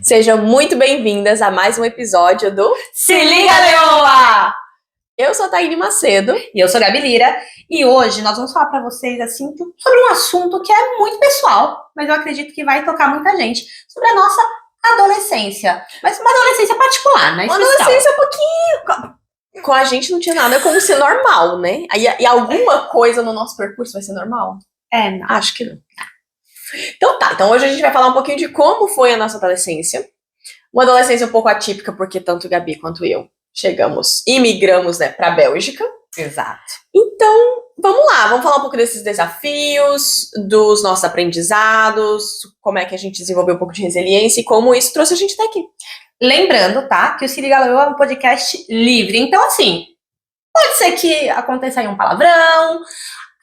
Sejam muito bem-vindas a mais um episódio do Se Liga, Leoa! Eu sou a Taíne Macedo. E eu sou a Gabi Lira. E hoje nós vamos falar pra vocês assim, sobre um assunto que é muito pessoal, mas eu acredito que vai tocar muita gente. Sobre a nossa adolescência. Mas uma adolescência particular, né? Uma adolescência um pouquinho... Com a gente não tinha nada como ser normal, né? E alguma coisa no nosso percurso vai ser normal? Não. Acho que não. Então tá, então hoje a gente vai falar um pouquinho de como foi a nossa adolescência. Uma adolescência um pouco atípica, porque tanto Gabi quanto eu imigramos, né, pra Bélgica. Exato. Então, vamos lá, vamos falar um pouco desses desafios, dos nossos aprendizados, como é que a gente desenvolveu um pouco de resiliência e como isso trouxe a gente até aqui. Lembrando, tá, que o Se Liga Leoa é um podcast livre. Então, assim, pode ser que aconteça aí um palavrão.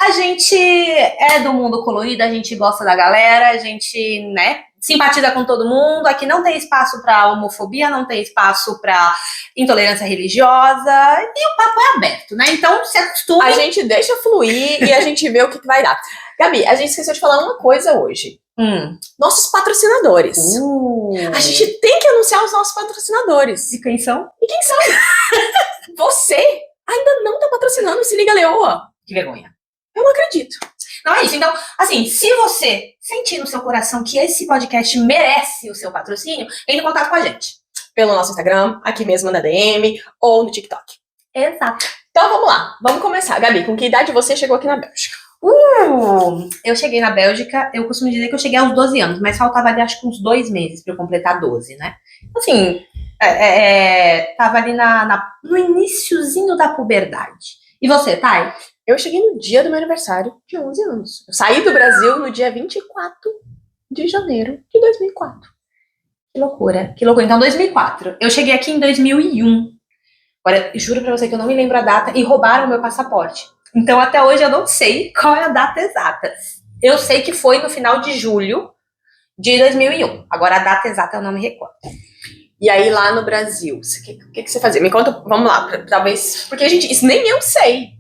A gente é do mundo colorido, a gente gosta da galera, a gente, né, simpatiza com todo mundo. Aqui não tem espaço pra homofobia, não tem espaço pra intolerância religiosa e o papo é aberto, né? Então, se acostume. A gente deixa fluir e a gente vê o que vai dar. Gabi, a gente esqueceu de falar uma coisa hoje. Nossos patrocinadores. A gente tem que anunciar os nossos patrocinadores. E quem são? Você ainda não tá patrocinando o Se Liga Leoa. Que vergonha. Eu não acredito. Não é isso. Então, assim, se você sentir no seu coração que esse podcast merece o seu patrocínio, entre em contato com a gente. Pelo nosso Instagram, aqui mesmo na DM ou no TikTok. Exato. Então vamos lá, vamos começar. Gabi, com que idade você chegou aqui na Bélgica? Eu cheguei na Bélgica, eu costumo dizer que eu cheguei aos 12 anos, mas faltava ali acho que uns 2 meses pra eu completar 12, né? Assim, tava ali no iniciozinho da puberdade. E você, Thay? Eu cheguei no dia do meu aniversário de 11 anos. Eu saí do Brasil no dia 24 de janeiro de 2004. Que loucura, que loucura. Então, 2004. Eu cheguei aqui em 2001. Agora, juro pra você que eu não me lembro a data e roubaram o meu passaporte. Então, até hoje eu não sei qual é a data exata. Eu sei que foi no final de julho de 2001. Agora, a data exata eu não me recordo. E aí, lá no Brasil, o que você fazia? Me conta, vamos lá, talvez... Porque, gente, isso nem eu sei.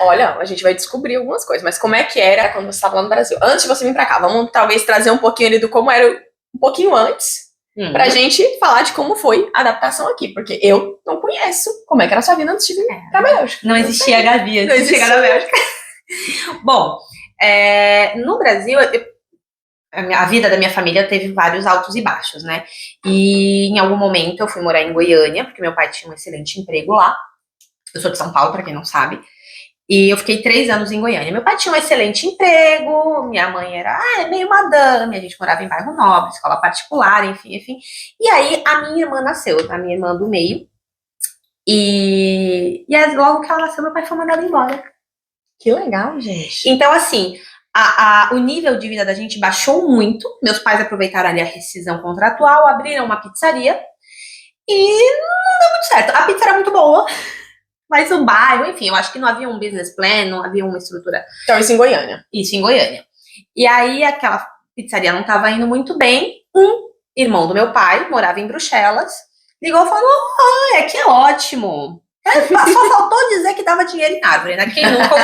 Olha, a gente vai descobrir algumas coisas, mas como é que era quando você estava lá no Brasil? Antes de você vir pra cá, vamos talvez trazer um pouquinho ali do como era um pouquinho antes, pra gente falar de como foi a adaptação aqui, porque eu não conheço como é que era a sua vida antes de vir pra Bélgica. Não existia a Gabi antes de chegar na Bélgica. Bom, no Brasil, a vida da minha família teve vários altos e baixos, né? E em algum momento eu fui morar em Goiânia, porque meu pai tinha um excelente emprego lá. Eu sou de São Paulo, pra quem não sabe. E eu fiquei 3 anos em Goiânia. Meu pai tinha um excelente emprego, minha mãe era meio madame, a gente morava em bairro nobre, escola particular, enfim. E aí a minha irmã nasceu, a minha irmã do meio. E logo que ela nasceu, meu pai foi mandado embora. Que legal, gente. Então, assim, o nível de vida da gente baixou muito. Meus pais aproveitaram ali a rescisão contratual, abriram uma pizzaria e não deu muito certo. A pizza era muito boa. Mas o bairro, enfim, eu acho que não havia um business plan, não havia uma estrutura. Então, isso em Goiânia. Isso, em Goiânia. E aí, aquela pizzaria não estava indo muito bem. Um irmão do meu pai, morava em Bruxelas, ligou e falou, aqui é ótimo. Só faltou dizer que dava dinheiro em árvore, né? Quem nunca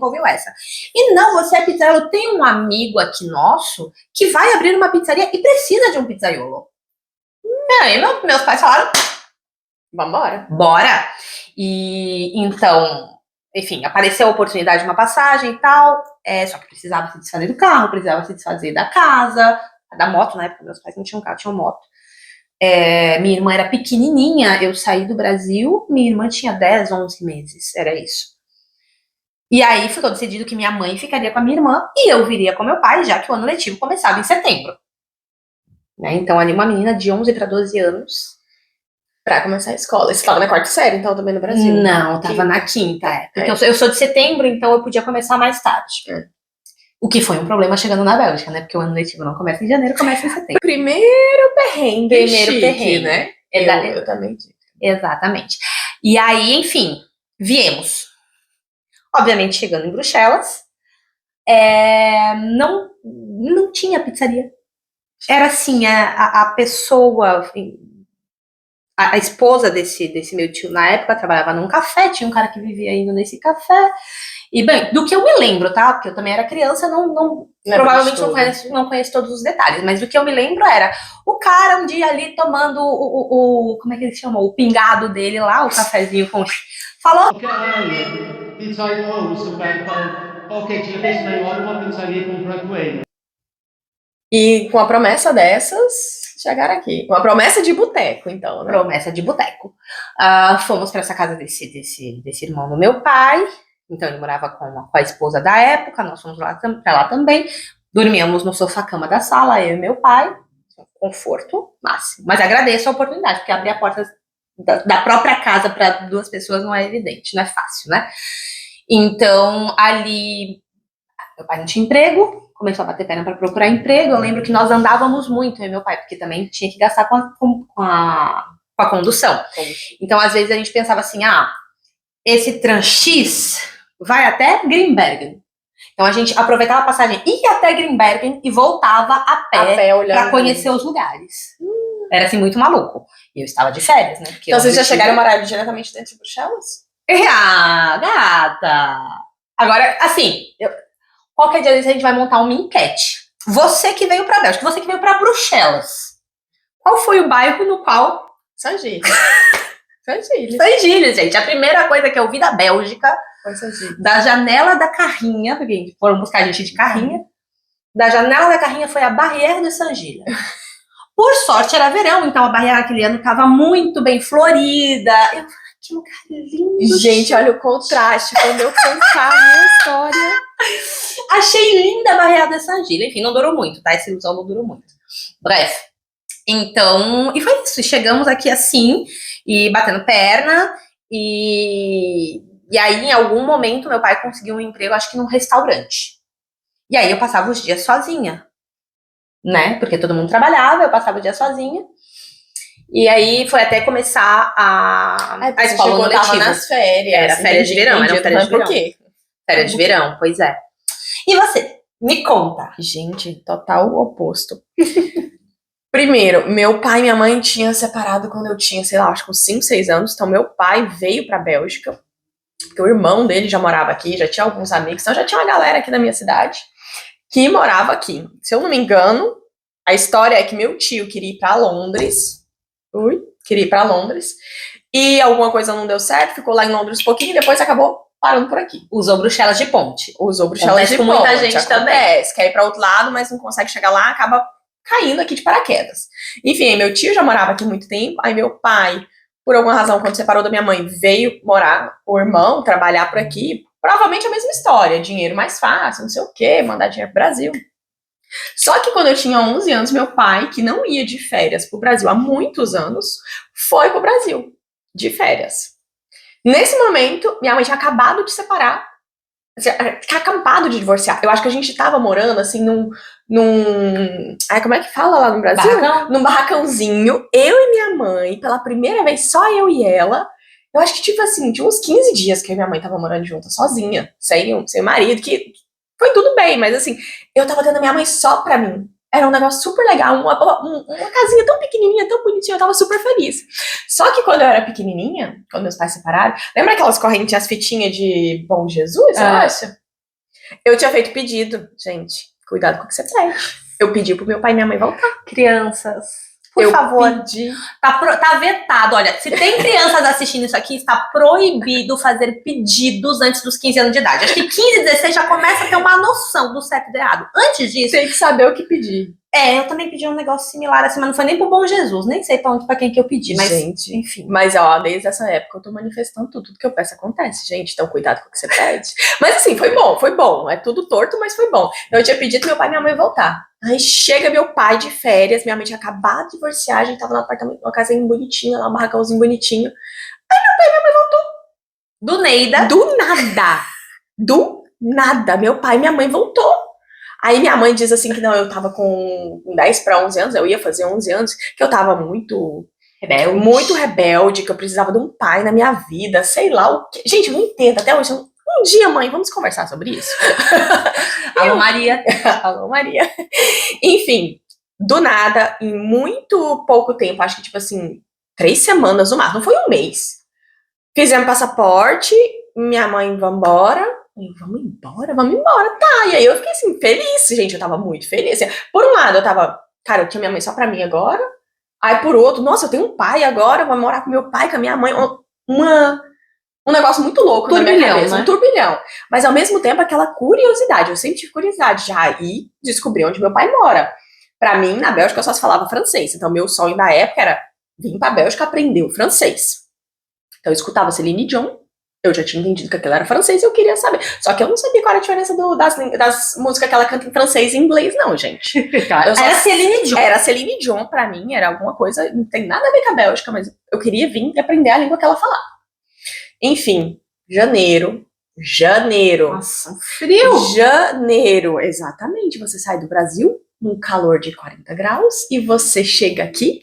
ouviu essa? E não, você é pizzaiolo. Eu tenho um amigo aqui nosso que vai abrir uma pizzaria e precisa de um pizzaiolo. E aí, meus pais falaram... Vambora. Bora! E então, enfim, apareceu a oportunidade de uma passagem e tal, só que precisava se desfazer do carro, precisava se desfazer da casa, da moto, né, porque meus pais não tinham carro, tinham moto. Minha irmã era pequenininha, eu saí do Brasil, minha irmã tinha 10, 11 meses, era isso. E aí ficou decidido que minha mãe ficaria com a minha irmã e eu viria com meu pai, já que o ano letivo começava em setembro. Né? Então, ali uma menina de 11 para 12 anos... Pra começar a escola. Você estava na 4ª série, então, também no Brasil? Não, eu tava na 5ª. Porque eu sou de setembro, então eu podia começar mais tarde. O que foi um problema chegando na Bélgica, né? Porque o ano letivo não começa em janeiro, começa em setembro. Primeiro perrengue, né? Eu também digo. Exatamente. E aí, enfim, viemos. Obviamente, chegando em Bruxelas, não tinha pizzaria. Era assim, a pessoa... Enfim, a esposa desse meu tio na época trabalhava num café, tinha um cara que vivia indo nesse café. E, bem, do que eu me lembro, tá? Porque eu também era criança, provavelmente não conheço todos os detalhes, mas do que eu me lembro era o cara um dia ali tomando como é que ele chama? O pingado dele lá, o cafezinho com... Falou... E com a promessa dessas, chegaram aqui. Com a promessa de boteco, então, né? Promessa de boteco. Fomos para essa casa desse irmão do meu pai. Então ele morava com a esposa da época, nós fomos para lá também. Dormíamos no sofá-cama da sala, eu e meu pai. Conforto máximo. Mas agradeço a oportunidade, porque abrir a porta da própria casa para 2 pessoas não é evidente, não é fácil, né? Então, ali, meu pai não tinha emprego, começou a bater perna para procurar emprego. Eu lembro que nós andávamos muito, eu e meu pai, porque também tinha que gastar com a condução. Então, às vezes, a gente pensava assim, esse Trans-X vai até Grimbergen. Então, a gente aproveitava a passagem, ia até Grimbergen e voltava a pé para conhecer os lugares. Era, assim, muito maluco. E eu estava de férias, né? Então, vocês já chegaram morar diretamente dentro de Bruxelas? Gata! Agora, assim, qualquer dia desse a gente vai montar uma enquete. Você que veio pra Bélgica, você que veio pra Bruxelas, qual foi o bairro no qual... Saint-Gilles. Saint-Gilles, gente. A primeira coisa que eu vi da Bélgica, da janela da carrinha, porque foram buscar a gente de carrinha, da janela da carrinha foi a Barrière de Saint-Gilles. Por sorte era verão, então a Barrière aquele ano estava muito bem florida. Eu falei, que lugar lindo. Gente, olha o contraste quando eu contar a minha história. Achei linda a Barrière de Saint-Gilles. Enfim, não durou muito, tá? Essa ilusão não durou muito. Breve. Então, e foi isso. Chegamos aqui assim, e batendo perna, e aí, em algum momento, meu pai conseguiu um emprego, acho que num restaurante. E aí eu passava os dias sozinha, né? Porque todo mundo trabalhava, eu passava o dia sozinha. E aí foi até começar a escola coletiva. Nas férias. Era férias de verão, era férias de verão. Por quê? Férias de verão, pois é. E você? Me conta. Gente, total oposto. Primeiro, meu pai e minha mãe tinham separado quando eu tinha, sei lá, acho que uns 5, 6 anos. Então, meu pai veio pra Bélgica, porque o irmão dele já morava aqui, já tinha alguns amigos, então já tinha uma galera aqui na minha cidade que morava aqui. Se eu não me engano, a história é que meu tio queria ir pra Londres. E alguma coisa não deu certo, ficou lá em Londres um pouquinho e depois acabou parando por aqui. Usou Bruxelas de ponte. Acontece com muita gente também. Quer ir pra outro lado, mas não consegue chegar lá, acaba caindo aqui de paraquedas. Enfim, meu tio já morava aqui há muito tempo, aí meu pai, por alguma razão, quando separou da minha mãe, veio morar com o irmão, trabalhar por aqui. Provavelmente a mesma história, dinheiro mais fácil, não sei o quê, mandar dinheiro pro Brasil. Só que quando eu tinha 11 anos, meu pai, que não ia de férias pro Brasil há muitos anos, foi pro Brasil, de férias. Nesse momento, minha mãe tinha acabado de separar, tinha acabado de divorciar. Eu acho que a gente tava morando, assim, como é que fala lá no Brasil? Barracão? Num barracãozinho, eu e minha mãe, pela primeira vez, só eu e ela. Eu acho que, tipo assim, tinha uns 15 dias que eu e minha mãe tava morando juntas, sozinha, sem o marido, que foi tudo bem, mas assim, eu tava tendo a minha mãe só pra mim. Era um negócio super legal, uma casinha tão pequenininha, tão bonitinha, eu tava super feliz. Só que quando eu era pequenininha, quando meus pais se separaram, lembra aquelas correntes, as fitinhas de Bom Jesus, eu acho? Eu tinha feito pedido, gente, cuidado com o que você pede. Eu pedi pro meu pai e minha mãe voltar. Crianças, por favor. Pedi. Tá vetado. Olha, se tem crianças assistindo isso aqui, está proibido fazer pedidos antes dos 15 anos de idade. Acho que 15, 16 já começa a ter uma noção do certo e do errado. Antes disso... Tem que saber o que pedir. Eu também pedi um negócio similar assim, mas não foi nem pro Bom Jesus. Nem sei pra quem que eu pedi, mas... Gente, enfim. Mas, desde essa época eu tô manifestando tudo que eu peço acontece, gente. Então, cuidado com o que você pede. Mas, assim, foi bom. É tudo torto, mas foi bom. Eu tinha pedido meu pai e minha mãe voltar. Aí chega meu pai de férias, minha mãe tinha acabado de divorciar, a gente tava no apartamento, uma casinha bonitinha, lá um barracãozinho bonitinho. Aí meu pai e minha mãe voltou. Do Neida. Do nada. Meu pai e minha mãe voltou. Aí minha mãe diz assim que não, eu tava com 10 para 11 anos, eu ia fazer 11 anos, que eu tava muito rebelde, que eu precisava de um pai na minha vida, sei lá o quê. Gente, eu não entendo até hoje. Um dia, mãe, vamos conversar sobre isso? Alô, Maria. Alô, Maria. Enfim, do nada, em muito pouco tempo, acho que tipo assim, 3 semanas no máximo, não foi um mês. Fizemos passaporte, minha mãe, vamos embora. Vamos embora? Vamos embora, tá. E aí eu fiquei assim, feliz, gente, eu tava muito feliz. Por um lado, eu tava, cara, eu tinha minha mãe só pra mim agora. Aí por outro, nossa, eu tenho um pai agora, vou morar com meu pai, com a minha mãe. Um negócio muito louco na minha cabeça, né? um turbilhão. Mas ao mesmo tempo, aquela curiosidade, eu sempre tive curiosidade de ir descobrir onde meu pai mora. Pra mim, na Bélgica, eu só se falava francês. Então, meu sonho da época era vir pra Bélgica aprender o francês. Então, eu escutava Celine Dion, eu já tinha entendido que aquilo era francês e eu queria saber. Só que eu não sabia qual era a diferença das músicas que ela canta em francês e inglês, não, gente. Era Celine Dion. Era Celine Dion, pra mim, era alguma coisa, não tem nada a ver com a Bélgica, mas eu queria vir e aprender a língua que ela falava. Enfim, janeiro. Nossa, frio. Janeiro, exatamente. Você sai do Brasil num calor de 40 graus e você chega aqui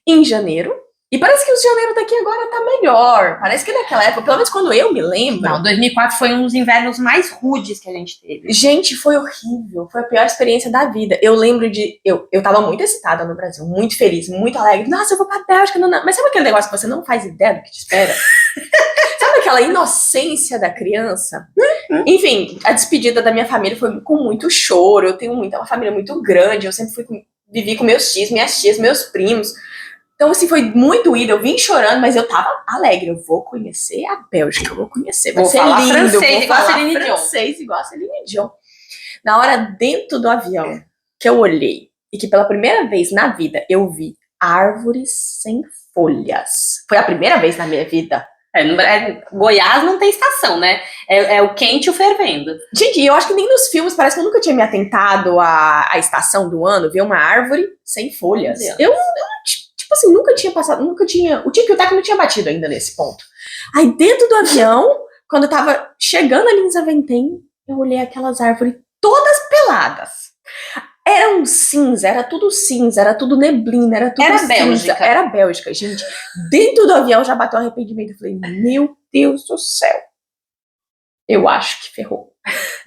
em janeiro. E parece que o janeiro daqui agora tá melhor. Parece que naquela época, pelo menos quando eu me lembro. Não, 2004 foi um dos invernos mais rudes que a gente teve. Gente, foi horrível. Foi a pior experiência da vida. Eu lembro de. Eu tava muito excitada no Brasil, muito feliz, muito alegre. Nossa, eu vou pra Bélgica. Não. Mas sabe aquele negócio que você não faz ideia do que te espera? Sabe aquela inocência da criança? Enfim, a despedida da minha família foi com muito choro. Eu tenho uma família muito grande. Eu sempre vivi com meus tios, minhas tias, meus primos. Então, assim, foi muito doído. Eu vim chorando, mas eu tava alegre. Eu vou conhecer a Bélgica, eu vou conhecer. Vai ser lindo. Francês, igual a Celine Dion. Francês, igual a Celine Dion. Na hora, dentro do avião, que eu olhei, e que pela primeira vez na vida eu vi árvores sem folhas. Foi a primeira vez na minha vida. Goiás não tem estação, né? É o quente e o fervendo. Gente, eu acho que nem nos filmes, parece que eu nunca tinha me atentado à estação do ano, ver uma árvore sem folhas. Eu tipo assim, nunca tinha passado, o tic-tac não tinha batido ainda nesse ponto. Aí dentro do avião, quando eu tava chegando ali em Zaventem, eu olhei aquelas árvores todas peladas. Era um cinza, era tudo neblina, era tudo cinza. Bélgica. Era Bélgica, gente. Dentro do avião já bateu arrependimento. Eu falei, meu Deus do céu. Eu acho que ferrou.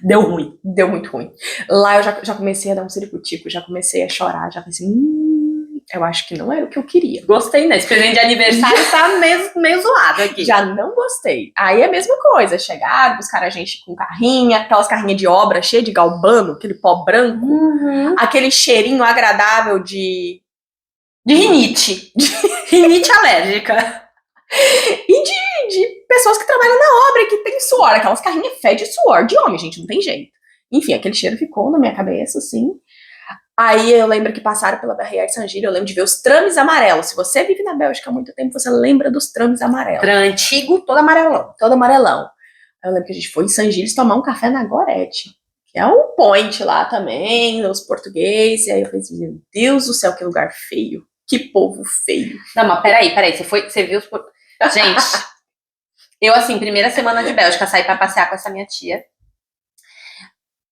Deu ruim. Deu muito ruim. Lá eu já comecei a dar um ciricutico, já comecei a chorar, já pensei, eu acho que não era o que eu queria. Gostei, né? Esse presente de aniversário tá meio zoado aqui. Já não gostei. Aí é a mesma coisa, chegaram, buscaram a gente com carrinha, aquelas carrinhas de obra cheias de galbano, aquele pó branco, aquele cheirinho agradável de rinite. Rinite alérgica. E de pessoas que trabalham na obra, que tem suor, aquelas carrinhas fede suor de homem, gente, não tem jeito. Enfim, aquele cheiro ficou na minha cabeça, assim. Aí eu lembro que passaram pela Barrière de Saint-Gilles, eu lembro de ver os trames amarelos. Se você vive na Bélgica há muito tempo, você lembra dos trames amarelos. Tram antigo, todo amarelão. Todo amarelão. Aí eu lembro que a gente foi em Saint-Gilles tomar um café na Gorete, que é um point lá também, os portugueses. E aí eu falei assim, meu Deus do céu, que lugar feio. Que povo feio. Não, mas peraí, você viu os... Gente, eu assim, primeira semana de Bélgica, saí pra passear com essa minha tia.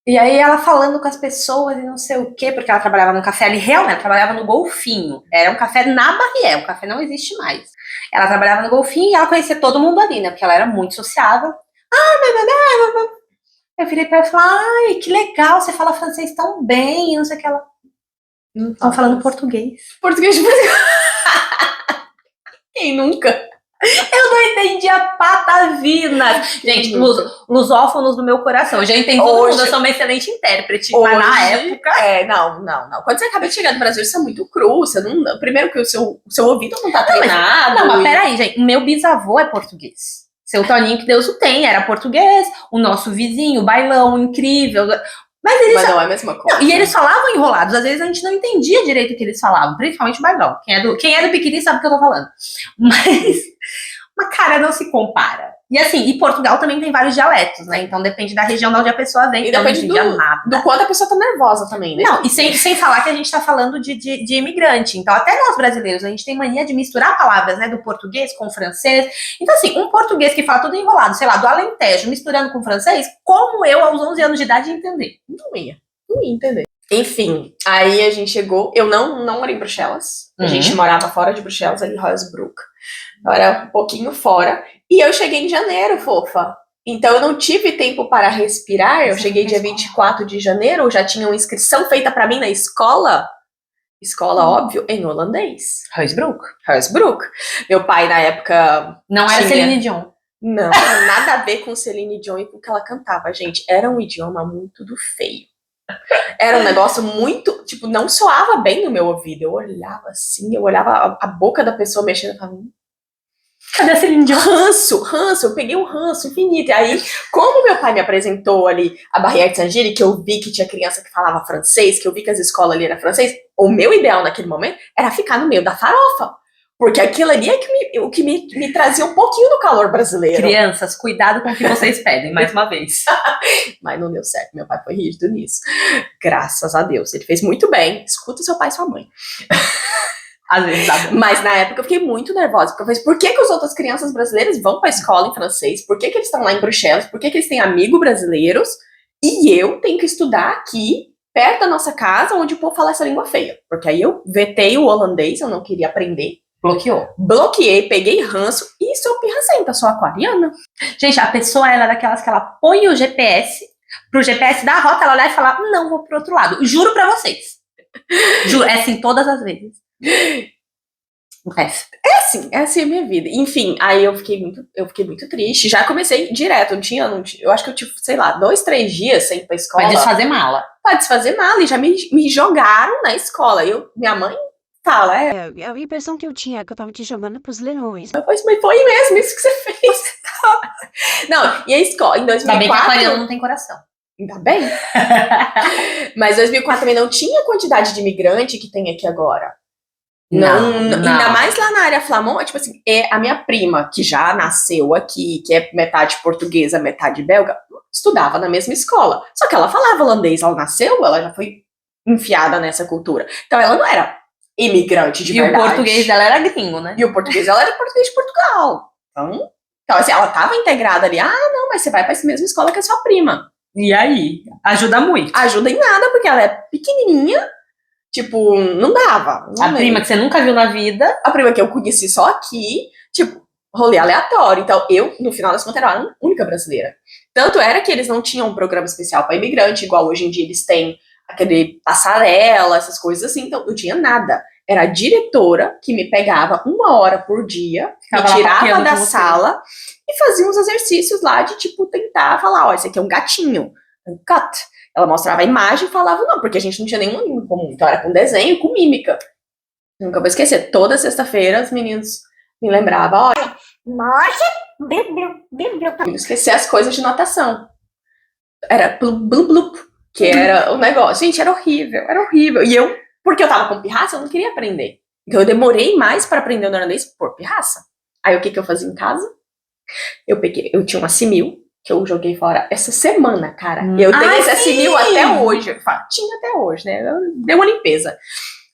E aí ela falando com as pessoas e não sei o quê, porque ela trabalhava num café ali, realmente, ela trabalhava no Golfinho. Era um café na Barrière, o café não existe mais. Ela trabalhava no Golfinho e ela conhecia todo mundo ali, né, porque ela era muito sociável. Eu virei pra ela e falei, ai, que legal, você fala francês tão bem, não sei o que ela... Estão falando português. Português de Portugal. Quem nunca? Eu não entendi a patavina. Gente, lusófonos do meu coração. Eu já entendi todo mundo, eu sou uma excelente intérprete. Hoje, mas na época... Não. Quando você acaba de chegar no Brasil, isso é muito cru. Você não, primeiro que o seu ouvido não tá treinado. Mas peraí, gente. O meu bisavô é português. Seu Toninho, que Deus o tem, era português. O nosso vizinho, bailão, incrível... Mas não é a mesma coisa. Não, e eles falavam enrolados. Às vezes a gente não entendia direito o que eles falavam. Principalmente o bailão. Quem é do Piquiri sabe o que eu tô falando. Mas, cara, não se compara. E assim, e Portugal também tem vários dialetos, né? Então depende da região de onde a pessoa vem. E então depende do quanto a pessoa tá nervosa também, né? Não, e sem falar que a gente tá falando de imigrante. Então até nós brasileiros, a gente tem mania de misturar palavras, né? Do português com o francês. Então assim, um português que fala tudo enrolado, sei lá, do Alentejo, misturando com o francês, como eu, aos 11 anos de idade, ia entender? Não ia entender. Enfim, aí a gente chegou, eu não morei em Bruxelas, a gente morava fora de Bruxelas, ali em Heusbruck. Eu era um pouquinho fora. E eu cheguei em janeiro, fofa. Então eu não tive tempo para respirar. Eu cheguei dia 24 de janeiro, já tinha uma inscrição feita para mim na escola. Escola, óbvio, em holandês. Heusbroek. Hersbruck. Meu pai, na época... Não era Celine Dion. Não, nada a ver com Celine Dion e com o que ela cantava, gente. Era um idioma muito do feio. Era um negócio muito... Tipo, não soava bem no meu ouvido. Eu olhava assim, eu olhava a boca da pessoa mexendo e falava... Cadê a Celine Dion? Ranço, eu peguei um ranço infinito. E aí, como meu pai me apresentou ali a Barrière de Saint-Gilles, que eu vi que tinha criança que falava francês, que eu vi que as escolas ali eram francês, o meu ideal naquele momento era ficar no meio da farofa. Porque aquilo ali é o que me trazia um pouquinho do calor brasileiro. Crianças, cuidado com o que vocês pedem, mais uma vez. Mas não deu certo, meu pai foi rígido nisso. Graças a Deus, ele fez muito bem. Escuta seu pai e sua mãe. Às vezes dá bom. Mas na época eu fiquei muito nervosa, porque eu falei, por que as outras crianças brasileiras vão pra escola em francês? Por que eles estão lá em Bruxelas? Por que eles têm amigos brasileiros? E eu tenho que estudar aqui, perto da nossa casa, onde o povo fala essa língua feia. Porque aí eu vetei o holandês, eu não queria aprender. Bloqueou. Bloqueei, peguei ranço e sou pirracenta, sou aquariana. Gente, a pessoa, ela é daquelas que ela põe o GPS, pro GPS dar a rota, ela olhar e falar, não, vou pro outro lado. Juro pra vocês. Juro, é assim todas as vezes. É assim a minha vida. Enfim, aí eu fiquei muito triste. Já comecei direto, eu acho que eu tive, sei lá, 2, 3 dias sem ir pra escola. Vai desfazer mala. Pra desfazer mala, e já me jogaram na escola. Minha mãe fala, A impressão que eu tinha é que eu tava te jogando pros leões. mas foi mesmo isso que você fez. Não, e a escola, em 2004... Ainda bem que a aquariana não tem coração. Ainda bem. Mas 2004 também não tinha a quantidade de imigrante que tem aqui agora. Não. Ainda mais lá na área flamand, tipo assim, a minha prima, que já nasceu aqui, que é metade portuguesa, metade belga, estudava na mesma escola. Só que ela falava holandês, ela nasceu, ela já foi enfiada nessa cultura. Então ela não era imigrante de verdade. E o português dela era gringo, né? E o português dela era português de Portugal. Então assim, ela tava integrada ali, não, mas você vai pra essa mesma escola que a sua prima. E aí? Ajuda muito. Ajuda em nada, porque ela é pequenininha. Tipo, não dava. A prima que você nunca viu na vida. A prima que eu conheci só aqui, tipo, rolê aleatório. Então, eu, no final das contas, era a única brasileira. Tanto era que eles não tinham um programa especial para imigrante, igual hoje em dia eles têm aquele passarela, essas coisas assim. Então, não tinha nada. Era a diretora que me pegava 1 hora por dia, me tirava da sala e fazia uns exercícios lá de, tipo, tentar falar, ó, esse aqui é um gatinho, um cat. Ela mostrava a imagem e falava não, porque a gente não tinha nenhuma língua comum. Então era com desenho e com mímica. Nunca vou esquecer. Toda sexta-feira os meninos me lembravam, olha, não esquecer as coisas de notação. Era blup, blup, blup, que era o negócio. Gente, era horrível. E eu, porque eu tava com pirraça, eu não queria aprender. Então eu demorei mais para aprender o neerlandês por pirraça. Aí o que eu fazia em casa? Eu tinha uma simil, que eu joguei fora essa semana, cara. Eu tenho esse assimil até hoje. Tinha até hoje, né? Deu uma limpeza.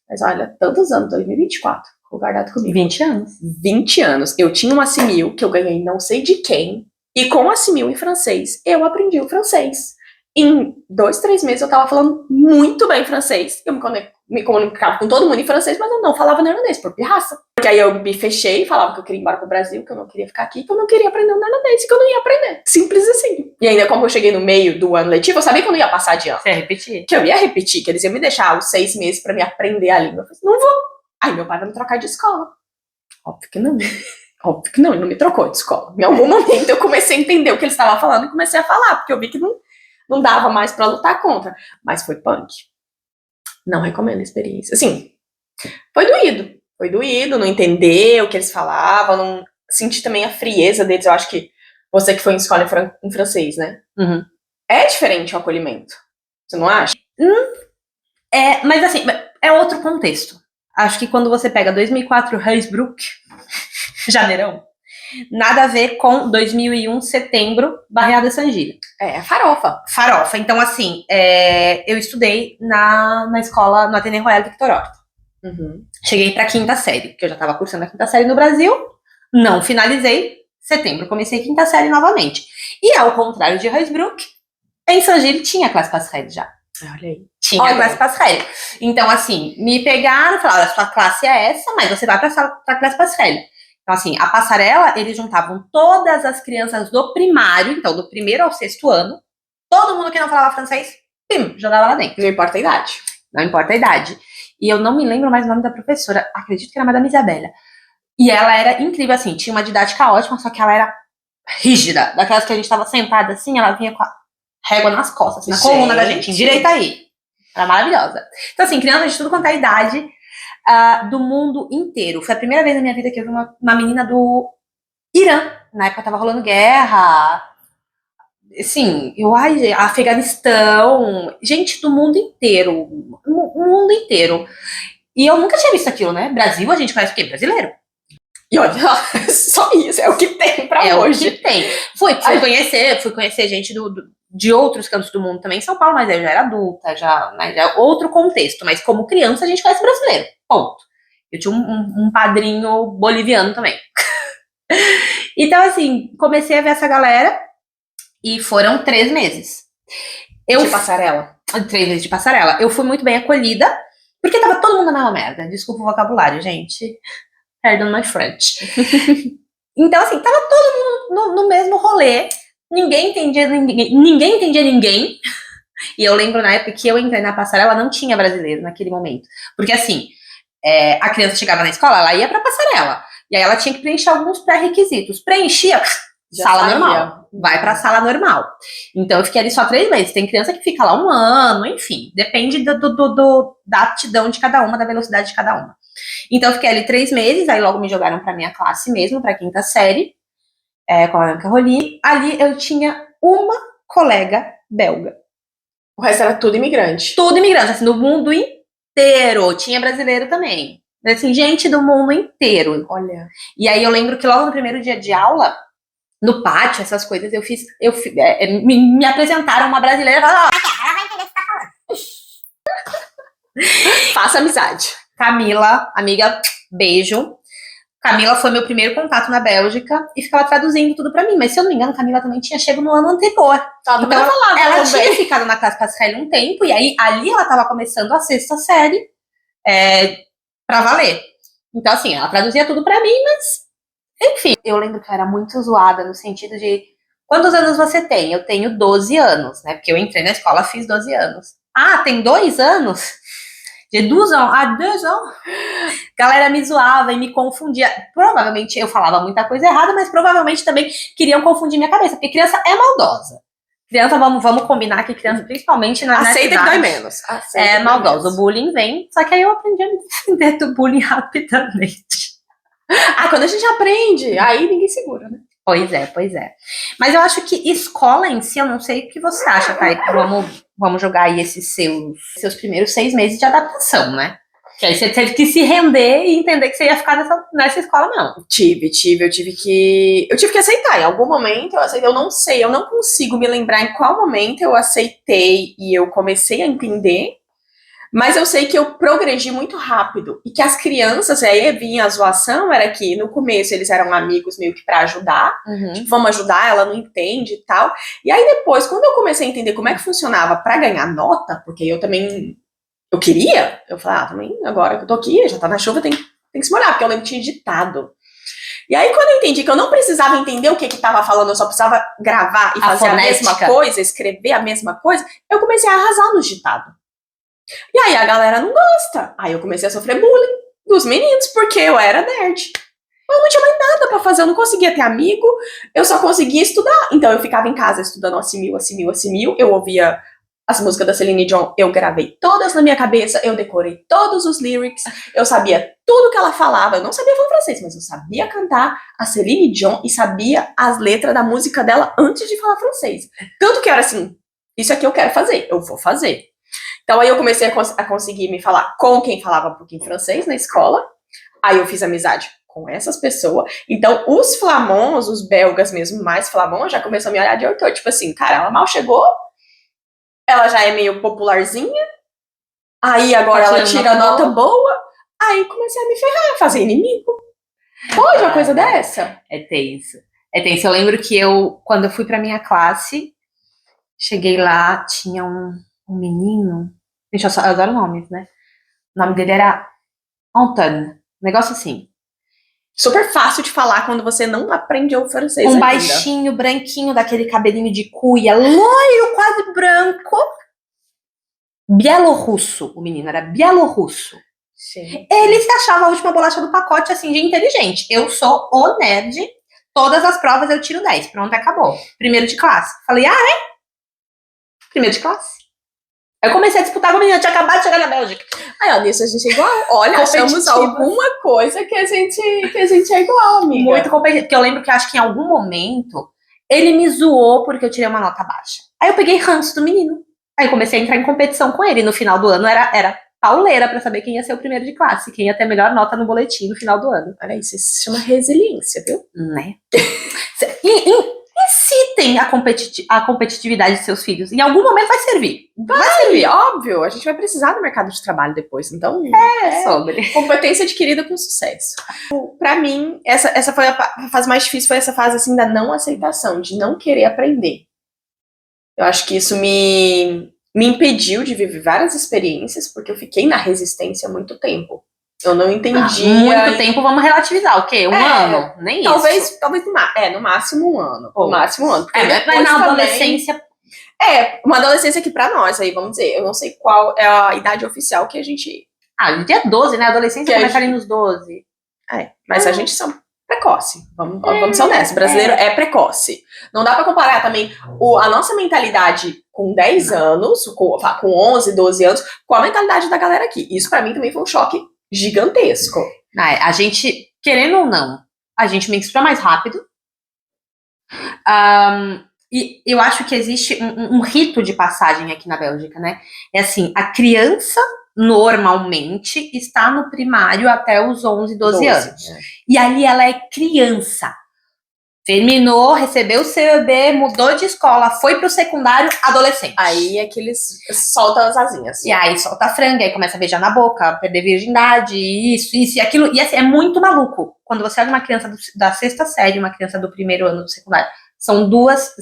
Mas olha, tantos anos, 2024, guardado comigo. 20 anos. 20 anos. Eu tinha um assimil que eu ganhei não sei de quem. E com o assimil em francês, eu aprendi o francês. Em 2, 3 meses eu tava falando muito bem francês. Eu me comunicava com todo mundo em francês, mas eu não falava neerlandês, por pirraça. Porque aí eu me fechei e falava que eu queria ir embora pro Brasil, que eu não queria ficar aqui, que eu não queria aprender o neerlandês, que eu não ia aprender. Simples assim. E ainda como eu cheguei no meio do ano letivo, eu sabia que eu não ia passar de ano. Você ia repetir? Que eu ia repetir, que eles iam me deixar os 6 meses pra me aprender a língua. Eu falei, não vou. Aí meu pai vai me trocar de escola. Óbvio que não. Óbvio que não, ele não me trocou de escola. Em algum momento eu comecei a entender o que ele estava falando e comecei a falar, porque eu vi que não dava mais pra lutar contra. Mas foi punk. Não recomendo a experiência. Assim, foi doído não entender o que eles falavam, não sentir também a frieza deles. Eu acho que você que foi em escola em francês, né? Uhum. É diferente o acolhimento. Você não acha? Mas assim, é outro contexto. Acho que quando você pega 2004 Heusbroek, janeirão, nada a ver com 2001 setembro, Barrière de Saint-Gilles. É farofa. Farofa. Então, assim, eu estudei na escola, no Ateneu Royal Victor Horta. Uhum. Cheguei pra 5ª série, porque eu já tava cursando a 5ª série no Brasil. Não finalizei. Setembro, comecei a 5ª série novamente. E ao contrário de Heusbroek, em Saint-Gilles tinha classe passerelle já. Olha aí. Tinha classe passerelle. Então, assim, me pegaram e falaram, a sua classe é essa, mas você vai pra classe passerelle. Então, assim, a passarela, eles juntavam todas as crianças do primário, então, do 1º ao 6º ano, todo mundo que não falava francês, jogava lá dentro. Não importa a idade. Não importa a idade. e eu não me lembro mais o nome da professora, acredito que era a Madame Isabela. E ela era incrível, assim, tinha uma didática ótima, só que ela era rígida, daquelas que a gente tava sentada assim, ela vinha com a régua nas costas, na coluna da gente, endireita aí. Era maravilhosa. Então, assim, criança de tudo quanto é idade, do mundo inteiro. Foi a primeira vez na minha vida que eu vi uma menina do Irã. Na época tava rolando guerra. Assim, Afeganistão, gente do mundo inteiro. O mundo inteiro. E eu nunca tinha visto aquilo, né? Brasil, a gente conhece o quê? Brasileiro. E olha, só isso, é o que tem pra hoje. É o que tem. Fui conhecer gente de outros cantos do mundo também em São Paulo, mas eu já era adulta, né, já outro contexto. Mas como criança, a gente conhece brasileiro. Ponto. Eu tinha um padrinho boliviano também. Então, assim, comecei a ver essa galera e foram 3 meses. De passarela. 3 meses de passarela. Eu fui muito bem acolhida, porque tava todo mundo na mesma merda. Desculpa o vocabulário, gente. Pardon my French. Então, assim, tava todo mundo no mesmo rolê. Ninguém entendia ninguém. E eu lembro na época que eu entrei na passarela, não tinha brasileiro naquele momento. Porque, assim, a criança chegava na escola, ela ia pra passarela. E aí ela tinha que preencher alguns pré-requisitos. Preenchia, sala normal. Vai pra sala normal. Então eu fiquei ali só 3 meses. Tem criança que fica lá 1 ano, enfim. Depende da aptidão de cada uma, da velocidade de cada uma. Então eu fiquei ali 3 meses, aí logo me jogaram pra minha classe mesmo, pra 5ª série, com a Anca Roli. Ali eu tinha uma colega belga. O resto era tudo imigrante. Tudo imigrante, assim, do mundo inteiro. Tinha brasileiro também. Assim, gente do mundo inteiro. Olha. E aí eu lembro que logo no primeiro dia de aula, no pátio, essas coisas, me apresentaram uma brasileira e falaram, ela vai entender o que tá falando. Faça amizade. Camila, amiga, beijo. Camila foi meu primeiro contato na Bélgica e ficava traduzindo tudo pra mim. Mas se eu não me engano, Camila também tinha chego no ano anterior. Então ela tinha ficado na classe Pascal um tempo, e aí ali ela tava começando a 6ª série pra valer. Então, assim, ela traduzia tudo pra mim, mas enfim. Eu lembro que eu era muito zoada no sentido de quantos anos você tem? Eu tenho 12 anos, né? Porque eu entrei na escola, fiz 12 anos. Ah, tem 2 anos? De 2 anos a 2 anos? Galera me zoava e me confundia. Provavelmente eu falava muita coisa errada, mas provavelmente também queriam confundir minha cabeça, porque criança é maldosa. Criança, vamos combinar que criança, principalmente na aceita que dói menos. É maldosa. O bullying vem, só que aí eu aprendi a me defender do bullying rapidamente. Quando a gente aprende, aí ninguém segura, né? Pois é. Mas eu acho que escola em si, eu não sei o que você acha, Thay. Vamos jogar aí esses seus primeiros 6 meses de adaptação, né? Que aí você teve que se render e entender que você ia ficar nessa escola, não. Eu tive que aceitar. Em algum momento eu aceitei. Eu não sei, eu não consigo me lembrar em qual momento eu aceitei e eu comecei a entender. Mas eu sei que eu progredi muito rápido. E que as crianças, aí vinha a zoação, era que no começo eles eram amigos meio que pra ajudar. Tipo, vamos ajudar, ela não entende e tal. E aí depois, quando eu comecei a entender como é que funcionava pra ganhar nota, porque eu também, eu queria, eu falei, também agora que eu tô aqui, já tá na chuva, tem que se molhar, porque eu lembro que tinha ditado. E aí quando eu entendi que eu não precisava entender o que tava falando, eu só precisava gravar e fazer a mesma coisa, escrever a mesma coisa, eu comecei a arrasar nos ditados. E aí a galera não gosta. Aí eu comecei a sofrer bullying dos meninos, porque eu era nerd. Eu não tinha mais nada pra fazer, eu não conseguia ter amigo, eu só conseguia estudar. Então eu ficava em casa estudando Assimil. Eu ouvia as músicas da Celine Dion, eu gravei todas na minha cabeça, eu decorei todos os lyrics, eu sabia tudo que ela falava. Eu não sabia falar francês, mas eu sabia cantar a Celine Dion e sabia as letras da música dela antes de falar francês. Tanto que era assim, isso aqui eu quero fazer, eu vou fazer. Então aí eu comecei a conseguir me falar com quem falava um pouquinho francês na escola. Aí eu fiz amizade com essas pessoas. Então os flamands, os belgas mesmo, mais flamands, já começou a me olhar de orto. Tipo assim, cara, ela mal chegou, ela já é meio popularzinha, aí agora ela tira nota boa, aí comecei a me ferrar, fazer inimigo. Pode uma coisa dessa? É tenso. Eu lembro que quando eu fui pra minha classe, cheguei lá, tinha um menino, gente, eu adoro nomes, né? O nome dele era Antoine, negócio assim. Super fácil de falar quando você não aprendeu o francês ainda. Baixinho, branquinho, daquele cabelinho de cuia, loiro, quase branco. Bielorrusso, o menino era bielorrusso. Gente. Ele se achava a última bolacha do pacote, assim, de inteligente. Eu sou o nerd, todas as provas eu tiro 10, pronto, acabou. Primeiro de classe. Falei, primeiro de classe. Aí eu comecei a disputar com a menina, eu tinha acabado de chegar na Bélgica. Aí, ó, nisso a gente é igual. Olha, achamos Competitiva. alguma coisa que a gente é igual, amiga. Muito competitivo, porque eu lembro que acho que em algum momento ele me zoou porque eu tirei uma nota baixa. Aí eu peguei ranço do menino. Aí eu comecei a entrar em competição com ele. No final do ano era pauleira pra saber quem ia ser o primeiro de classe, quem ia ter a melhor nota no boletim no final do ano. Olha isso se chama resiliência, viu? Né? Incitem a competitividade de seus filhos. Em algum momento vai servir. Vai servir, óbvio. A gente vai precisar do mercado de trabalho depois. Então, sobre. competência adquirida com sucesso. Pra mim, essa foi a fase mais difícil, foi essa fase assim da não aceitação, de não querer aprender. Eu acho que isso me impediu de viver várias experiências, porque eu fiquei na resistência há muito tempo. Eu não entendia. Muito tempo, vamos relativizar. O quê? Um ano? Nem isso. Talvez no máximo um ano. No máximo um ano. Porque Mas depois na também- adolescência. uma adolescência que pra nós, aí vamos dizer, eu não sei qual é a idade oficial que a gente. A gente é 12, né? A adolescência Que a começa gente- ali nos 12. Mas a gente são precoce. Vamos ser honestos. O brasileiro é precoce. Não dá pra comparar também a nossa mentalidade com 10 anos, com 11, 12 anos, com a mentalidade da galera aqui. Isso pra mim também foi um choque gigantesco. A gente, querendo ou não, a gente menstrua mais rápido. E eu acho que existe um rito de passagem aqui na Bélgica, né? É assim, a criança normalmente está no primário até os 11, 12 anos. né? E ali ela é criança. Terminou, recebeu o CEB, mudou de escola, foi pro secundário, adolescente. Aí é que eles soltam as asinhas. E aí solta a franga, aí começa a beijar na boca, perder virgindade, isso e aquilo. E assim, é muito maluco. Quando você olha uma criança da sexta série, uma criança do primeiro ano do secundário, são duas...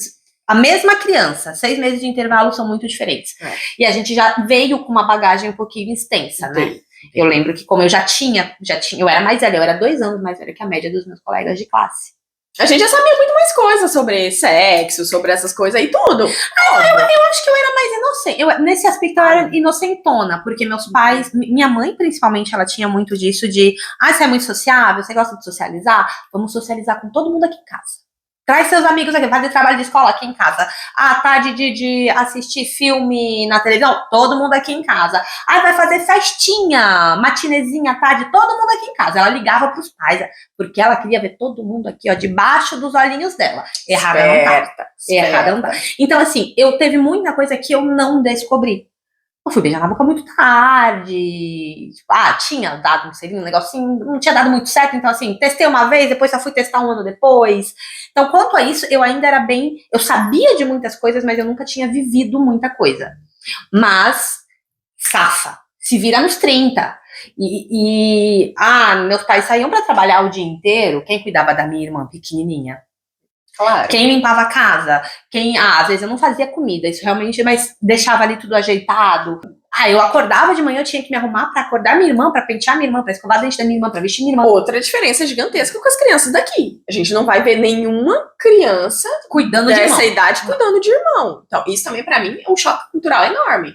A mesma criança, 6 meses de intervalo são muito diferentes. E a gente já veio com uma bagagem um pouquinho extensa, né? Eu lembro que como eu já tinha, eu era mais velha, eu era 2 anos mais velha que a média dos meus colegas de classe. A gente já sabia muito mais coisas sobre sexo, sobre essas coisas aí, tudo. Eu acho que eu era mais inocente. Nesse aspecto eu era inocentona, porque meus pais, minha mãe principalmente, ela tinha muito disso de, você é muito sociável, você gosta de socializar? Vamos socializar com todo mundo aqui em casa. Traz seus amigos aqui, fazer trabalho de escola aqui em casa. Tarde de assistir filme na televisão, todo mundo aqui em casa. Vai fazer festinha, matinezinha à tarde, todo mundo aqui em casa. Ela ligava pros pais, porque ela queria ver todo mundo aqui, ó, debaixo dos olhinhos dela. Errada não tá. Errada não tá. Então, assim, eu teve muita coisa que eu não descobri. Eu fui beijar na boca muito tarde. Tipo, tinha dado um selinho, um negocinho, não tinha dado muito certo. Então, assim, testei uma vez, depois só fui testar um ano depois. Então, quanto a isso, eu ainda era bem... Eu sabia de muitas coisas, mas eu nunca tinha vivido muita coisa. Mas, safa, se vira nos 30. Meus pais saíam pra trabalhar o dia inteiro. Quem cuidava da minha irmã pequenininha? Claro. Quem limpava a casa, às vezes eu não fazia comida, isso realmente, mas deixava ali tudo ajeitado. Eu acordava de manhã, eu tinha que me arrumar pra acordar minha irmã, pra pentear minha irmã, pra escovar dente da minha irmã, pra vestir minha irmã. Outra diferença gigantesca com as crianças daqui. A gente não vai ver nenhuma criança Cuidando de irmão. dessa idade cuidando de irmão. Então, isso também pra mim é um choque cultural enorme.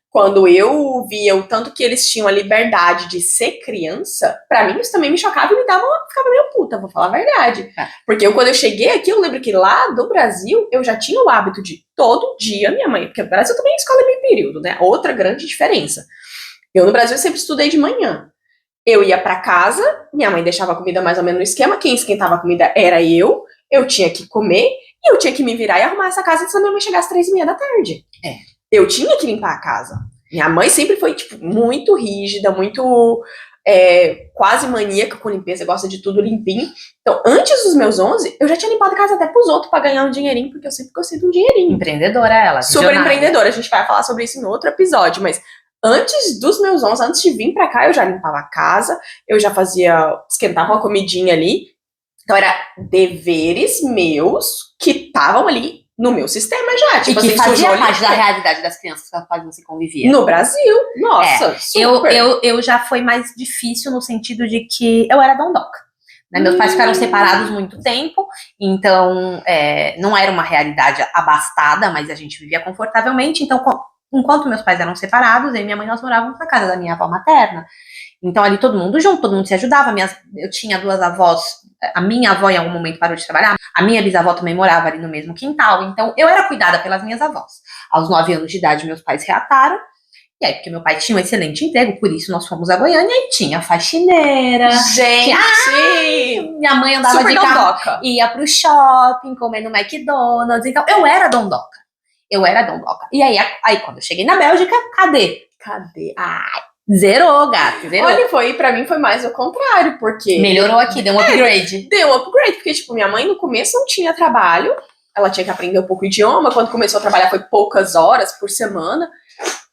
Quando eu via o tanto que eles tinham a liberdade de ser criança, pra mim isso também me chocava e ficava meio puta, vou falar a verdade. Porque quando eu cheguei aqui, eu lembro que lá do Brasil, eu já tinha o hábito de todo dia, minha mãe, porque no Brasil também a escola é meio período, né? Outra grande diferença. Eu no Brasil sempre estudei de manhã. Eu ia pra casa, minha mãe deixava a comida mais ou menos no esquema, quem esquentava a comida era eu tinha que comer, e eu tinha que me virar e arrumar essa casa antes da minha mãe chegar às 3:30 da tarde. Eu tinha que limpar a casa. Minha mãe sempre foi, tipo, muito rígida, muito quase maníaca com limpeza, gosta de tudo limpinho. Então, antes dos meus 11, eu já tinha limpado a casa até pros outros pra ganhar um dinheirinho, porque eu sempre gostei de um dinheirinho. Empreendedora ela. Super empreendedora, a gente vai falar sobre isso em outro episódio, mas antes dos meus 11, antes de vir pra cá, eu já limpava a casa, eu já esquentava uma comidinha ali. Então, era deveres meus que estavam ali no meu sistema já. Tipo, e que assim, fazia parte da realidade das crianças com as quais você convivia. No Brasil, nossa, super. Eu já foi mais difícil no sentido de que eu era dondoca. Né? Meus pais ficaram separados muito tempo, então não era uma realidade abastada, mas a gente vivia confortavelmente. Então, enquanto meus pais eram separados, eu e minha mãe, nós morávamos na casa da minha avó materna. Então, ali todo mundo junto, todo mundo se ajudava. Eu tinha 2 avós, a minha avó em algum momento parou de trabalhar, a minha bisavó também morava ali no mesmo quintal. Então, eu era cuidada pelas minhas avós. Aos 9 anos de idade, meus pais reataram. E aí, porque meu pai tinha um excelente emprego, por isso nós fomos a Goiânia e tinha faxineira. Gente! Minha mãe andava Super de carro, dondoca. ia pro shopping, comer no McDonald's. Então, eu era dondoca. E aí, quando eu cheguei na Bélgica, cadê? Zerou, gato, zerou. Olha, pra mim foi mais o contrário, porque... Melhorou aqui, deu um upgrade. Deu um upgrade, porque, tipo, minha mãe no começo não tinha trabalho, ela tinha que aprender um pouco o idioma, quando começou a trabalhar foi poucas horas por semana,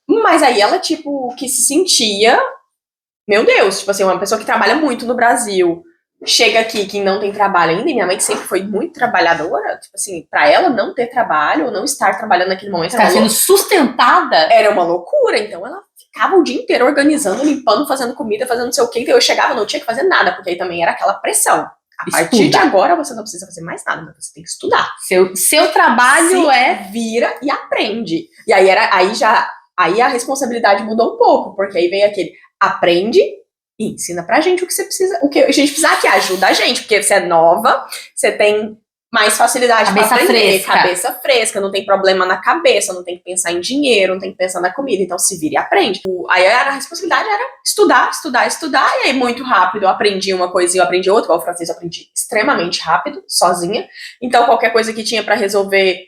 mas aí ela, tipo, que se sentia, meu Deus, tipo assim, uma pessoa que trabalha muito no Brasil, chega aqui que não tem trabalho ainda, e minha mãe que sempre foi muito trabalhadora, tipo assim, pra ela não ter trabalho, ou não estar trabalhando naquele momento, Tá sendo sustentada. era uma loucura, então ela ficava o dia inteiro organizando, limpando, fazendo comida, fazendo não sei o quê, então eu chegava, não tinha que fazer nada, porque aí também era aquela pressão. A partir de agora você não precisa fazer mais nada, mas você tem que estudar. Seu trabalho vira e aprende. E aí aí a responsabilidade mudou um pouco, porque aí vem aquele aprende e ensina pra gente o que você precisa, o que a gente precisa que ajuda a gente, porque você é nova, você tem mais facilidade para aprender, cabeça fresca, não tem problema na cabeça, não tem que pensar em dinheiro, não tem que pensar na comida, então se vira e aprende. Aí a responsabilidade era estudar, e aí muito rápido eu aprendi uma coisa e eu aprendi outra, igual o francês eu aprendi extremamente rápido, sozinha, então qualquer coisa que tinha para resolver,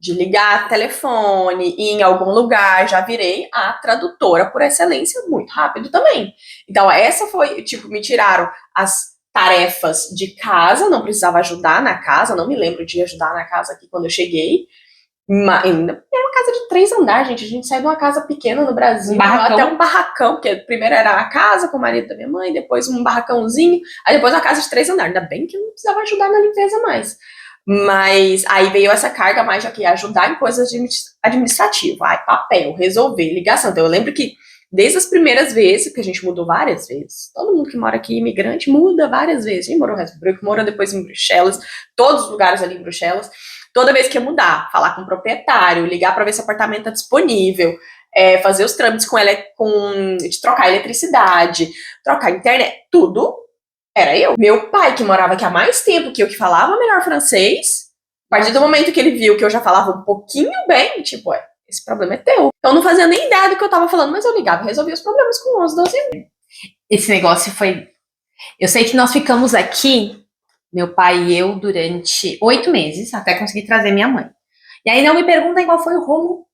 de ligar telefone, ir em algum lugar, já virei a tradutora por excelência muito rápido também. Então essa foi, tipo, me tiraram as tarefas de casa, não precisava ajudar na casa, não me lembro de ajudar na casa aqui quando eu cheguei, mas ainda era uma casa de 3 andares, gente, a gente saiu de uma casa pequena no Brasil, até um barracão, porque primeiro era a casa com o marido da minha mãe, depois um barracãozinho, aí depois uma casa de 3 andares, ainda bem que eu não precisava ajudar na limpeza mais. Mas aí veio essa carga mais de ajudar em coisas administrativas, papel, resolver, ligação. Então eu lembro que desde as primeiras vezes, porque a gente mudou várias vezes, todo mundo que mora aqui, imigrante, muda várias vezes. A gente morou em Hersbruck, morou depois em Bruxelas, todos os lugares ali em Bruxelas. Toda vez que ia mudar, falar com o proprietário, ligar para ver se o apartamento está disponível, fazer os trâmites de trocar a eletricidade, trocar a internet, tudo era eu. Meu pai, que morava aqui há mais tempo que eu, que falava melhor francês, a partir do momento que ele viu que eu já falava um pouquinho bem, tipo, esse problema é teu. Então eu não fazia nem ideia do que eu tava falando, mas eu ligava e resolvia os problemas com 11, 12 anos. Esse negócio foi... Eu sei que nós ficamos aqui, meu pai e eu, durante 8 meses, até conseguir trazer minha mãe. E aí não me perguntem qual foi o rolo.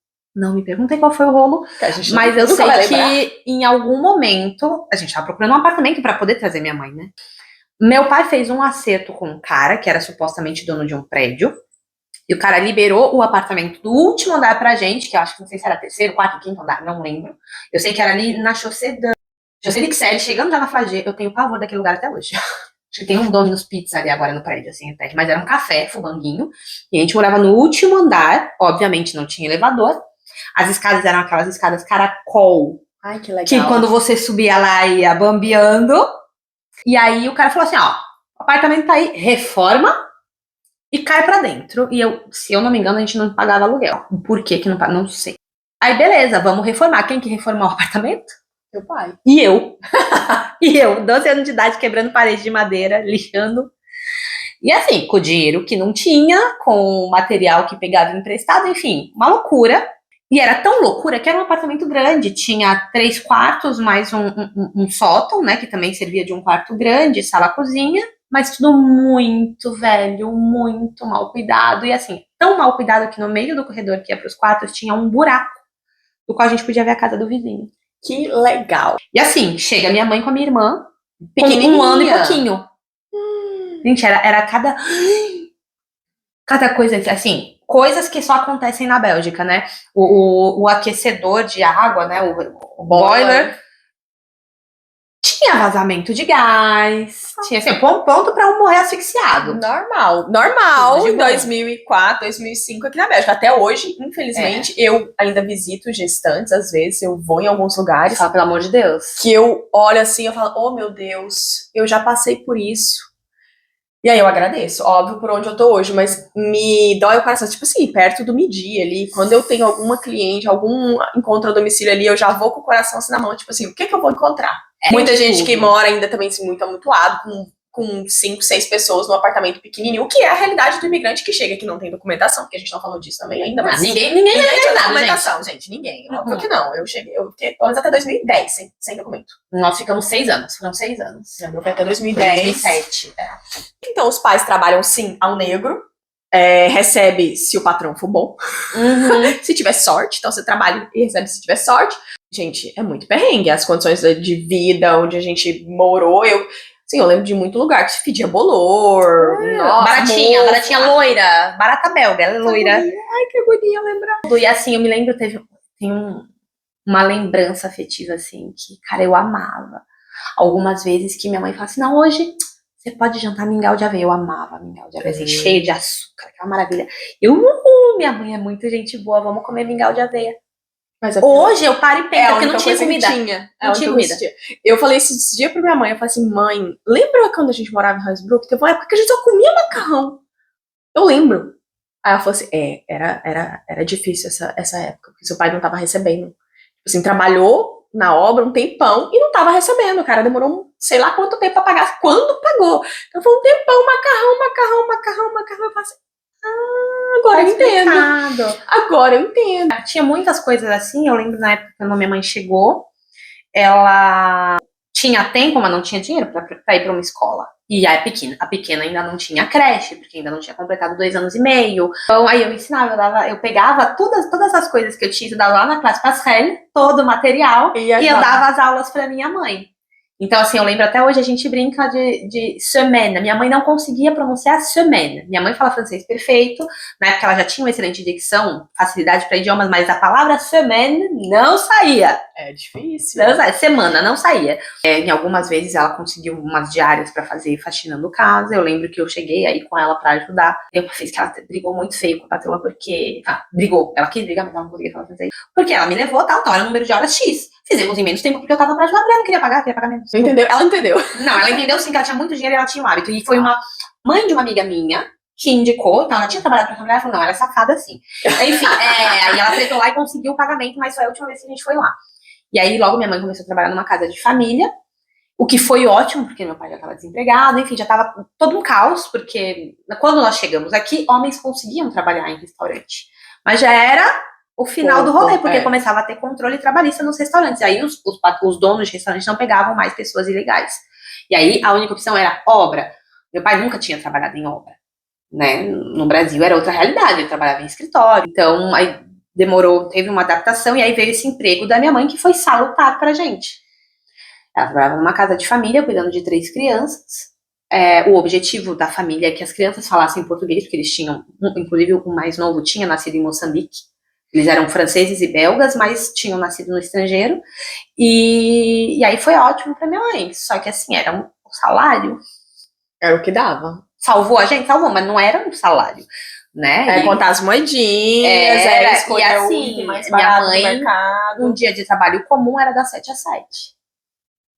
Mas eu sei que em algum momento, a gente tava procurando um apartamento pra poder trazer minha mãe, né? Meu pai fez um acerto com um cara que era supostamente dono de um prédio. E o cara liberou o apartamento do último andar pra gente, que eu acho que não sei se era terceiro, quarto, quinto andar, não lembro. Eu sei que era ali na Chaussée d'Ixelles, chegando já na Flagê. Eu tenho pavor daquele lugar até hoje. Acho que tem um Domino's Pizza ali agora no prédio, assim, até. Mas era um café, fubanguinho. E a gente morava no último andar, obviamente não tinha elevador. As escadas eram aquelas escadas caracol. Ai, que legal. Que quando você subia lá, ia bambeando. E aí o cara falou assim, ó, o apartamento tá aí, reforma e cai pra dentro. E se eu não me engano, a gente não pagava aluguel. Por que não pagava? Não sei. Aí beleza, vamos reformar. Quem que reformou o apartamento? Meu pai. E eu. 12 anos de idade, quebrando parede de madeira, lixando. E assim, com o dinheiro que não tinha, com o material que pegava emprestado, enfim, uma loucura. E era tão loucura que era um apartamento grande, tinha 3 quartos, mais um sótão, né, que também servia de um quarto grande, sala-cozinha, mas tudo muito velho, muito mal cuidado, e assim, tão mal cuidado que no meio do corredor que ia para os quartos tinha um buraco, do qual a gente podia ver a casa do vizinho. Que legal. E assim, chega minha mãe com a minha irmã, com Pequenininha. 1 ano e pouquinho. Gente, era cada coisa, assim, coisas que só acontecem na Bélgica, né? O aquecedor de água, né? O boiler. Tinha vazamento de gás. Tinha, assim, ponto pra um morrer asfixiado. Normal em 2004, 2005 aqui na Bélgica. Até hoje, infelizmente, eu ainda visito gestantes, às vezes, eu vou em alguns lugares. Fala, pelo amor de Deus. Que eu olho assim, eu falo, oh meu Deus, eu já passei por isso. E aí eu agradeço, óbvio, por onde eu tô hoje, mas me dói o coração, tipo assim, perto do meio-dia ali, quando eu tenho alguma cliente, algum encontro a domicílio ali, eu já vou com o coração assim na mão, tipo assim, o que que eu vou encontrar? Muita gente que mora ainda também assim, muito amontoado, com 5, 6 pessoas num apartamento pequenininho, o que é a realidade do imigrante que chega que não tem documentação, porque a gente não falou disso também ainda, mas Ninguém tinha nada, documentação, gente, ninguém. Óbvio que não, eu fiquei pelo menos até 2010 sem documento. Nós ficamos 6 anos, foram 6 anos. Meu foi até 2010. 2007. Então, os pais trabalham sim ao negro, recebe se o patrão for bom, se tiver sorte, então você trabalha e recebe se tiver sorte. Gente, é muito perrengue, as condições de vida onde a gente morou, eu lembro de muito lugar que se pedia bolor, nossa, baratinha loira, barata belga, ela é loira. Ai, que agonia lembrar. E assim, eu me lembro, tem uma lembrança afetiva, assim, que, cara, eu amava. Algumas vezes que minha mãe fala assim, não, hoje você pode jantar mingau de aveia. Eu amava mingau de aveia, assim, cheio de açúcar, aquela maravilha. Minha mãe é muito gente boa, vamos comer mingau de aveia. Mas hoje eu paro e penso, porque não tinha comida. Não tinha comida. Eu falei esses dias pra minha mãe, eu falei assim, mãe, lembra quando a gente morava em Hansbrook? Teve uma época que a gente só comia macarrão. Eu lembro. Aí ela falou assim, era difícil essa época, porque seu pai não tava recebendo. Tipo assim, trabalhou na obra um tempão e não tava recebendo. O cara demorou sei lá quanto tempo pra pagar, quando pagou. Então foi um tempão, macarrão. Eu falei assim, agora eu entendo. Agora eu entendo. Tinha muitas coisas assim, eu lembro na época quando minha mãe chegou, ela tinha tempo, mas não tinha dinheiro pra ir pra uma escola. E a pequena ainda não tinha creche, porque ainda não tinha completado 2 anos e meio. Então aí eu ensinava, eu pegava todas as coisas que eu tinha estudado lá na classe passerelle, todo o material, e eu dava as aulas pra minha mãe. Então, assim, eu lembro até hoje, a gente brinca de semaine. Minha mãe não conseguia pronunciar semaine. Minha mãe fala francês perfeito. Na época ela já tinha uma excelente dicção, facilidade para idiomas, mas a palavra semaine não saía. É difícil. Não saía. Semana não saía. Em algumas vezes ela conseguiu umas diárias para fazer faxinando casa. Eu lembro que eu cheguei aí com ela para ajudar. Tem uma vez que ela brigou muito feio com a patroa, porque... brigou. Ela quis brigar, mas ela não conseguia falar francês. Porque ela me levou, tal, era um número de horas X. Fizemos em menos tempo porque eu tava pra ajudar, ela não queria pagar menos. Entendeu? Ela entendeu. Não, ela entendeu sim que ela tinha muito dinheiro e ela tinha um hábito. E foi uma mãe de uma amiga minha que indicou, então ela tinha trabalhado pra família, ela falou, não, ela é safada assim. Enfim, aí ela tretou lá e conseguiu o pagamento, mas foi a última vez que a gente foi lá. E aí logo minha mãe começou a trabalhar numa casa de família, o que foi ótimo, porque meu pai já estava desempregado, enfim, já tava todo um caos, porque quando nós chegamos aqui, homens conseguiam trabalhar em restaurante. Mas já era o final do rolê, porque começava a ter controle trabalhista nos restaurantes. Aí os donos de restaurantes não pegavam mais pessoas ilegais. E aí a única opção era obra. Meu pai nunca tinha trabalhado em obra, né? No Brasil era outra realidade, ele trabalhava em escritório. Então aí teve uma adaptação e aí veio esse emprego da minha mãe que foi salutar pra gente. Ela trabalhava numa casa de família, cuidando de 3 crianças. O objetivo da família é que as crianças falassem português, porque eles tinham, inclusive o mais novo tinha nascido em Moçambique. Eles eram franceses e belgas, mas tinham nascido no estrangeiro. E aí foi ótimo pra minha mãe. Só que assim, era um salário. Era o que dava. Salvou a gente? Salvou, mas não era um salário, né? Contar as moedinhas, escolher e assim, o mais barato minha mãe, do mercado. um dia de trabalho comum era das 7 às 7.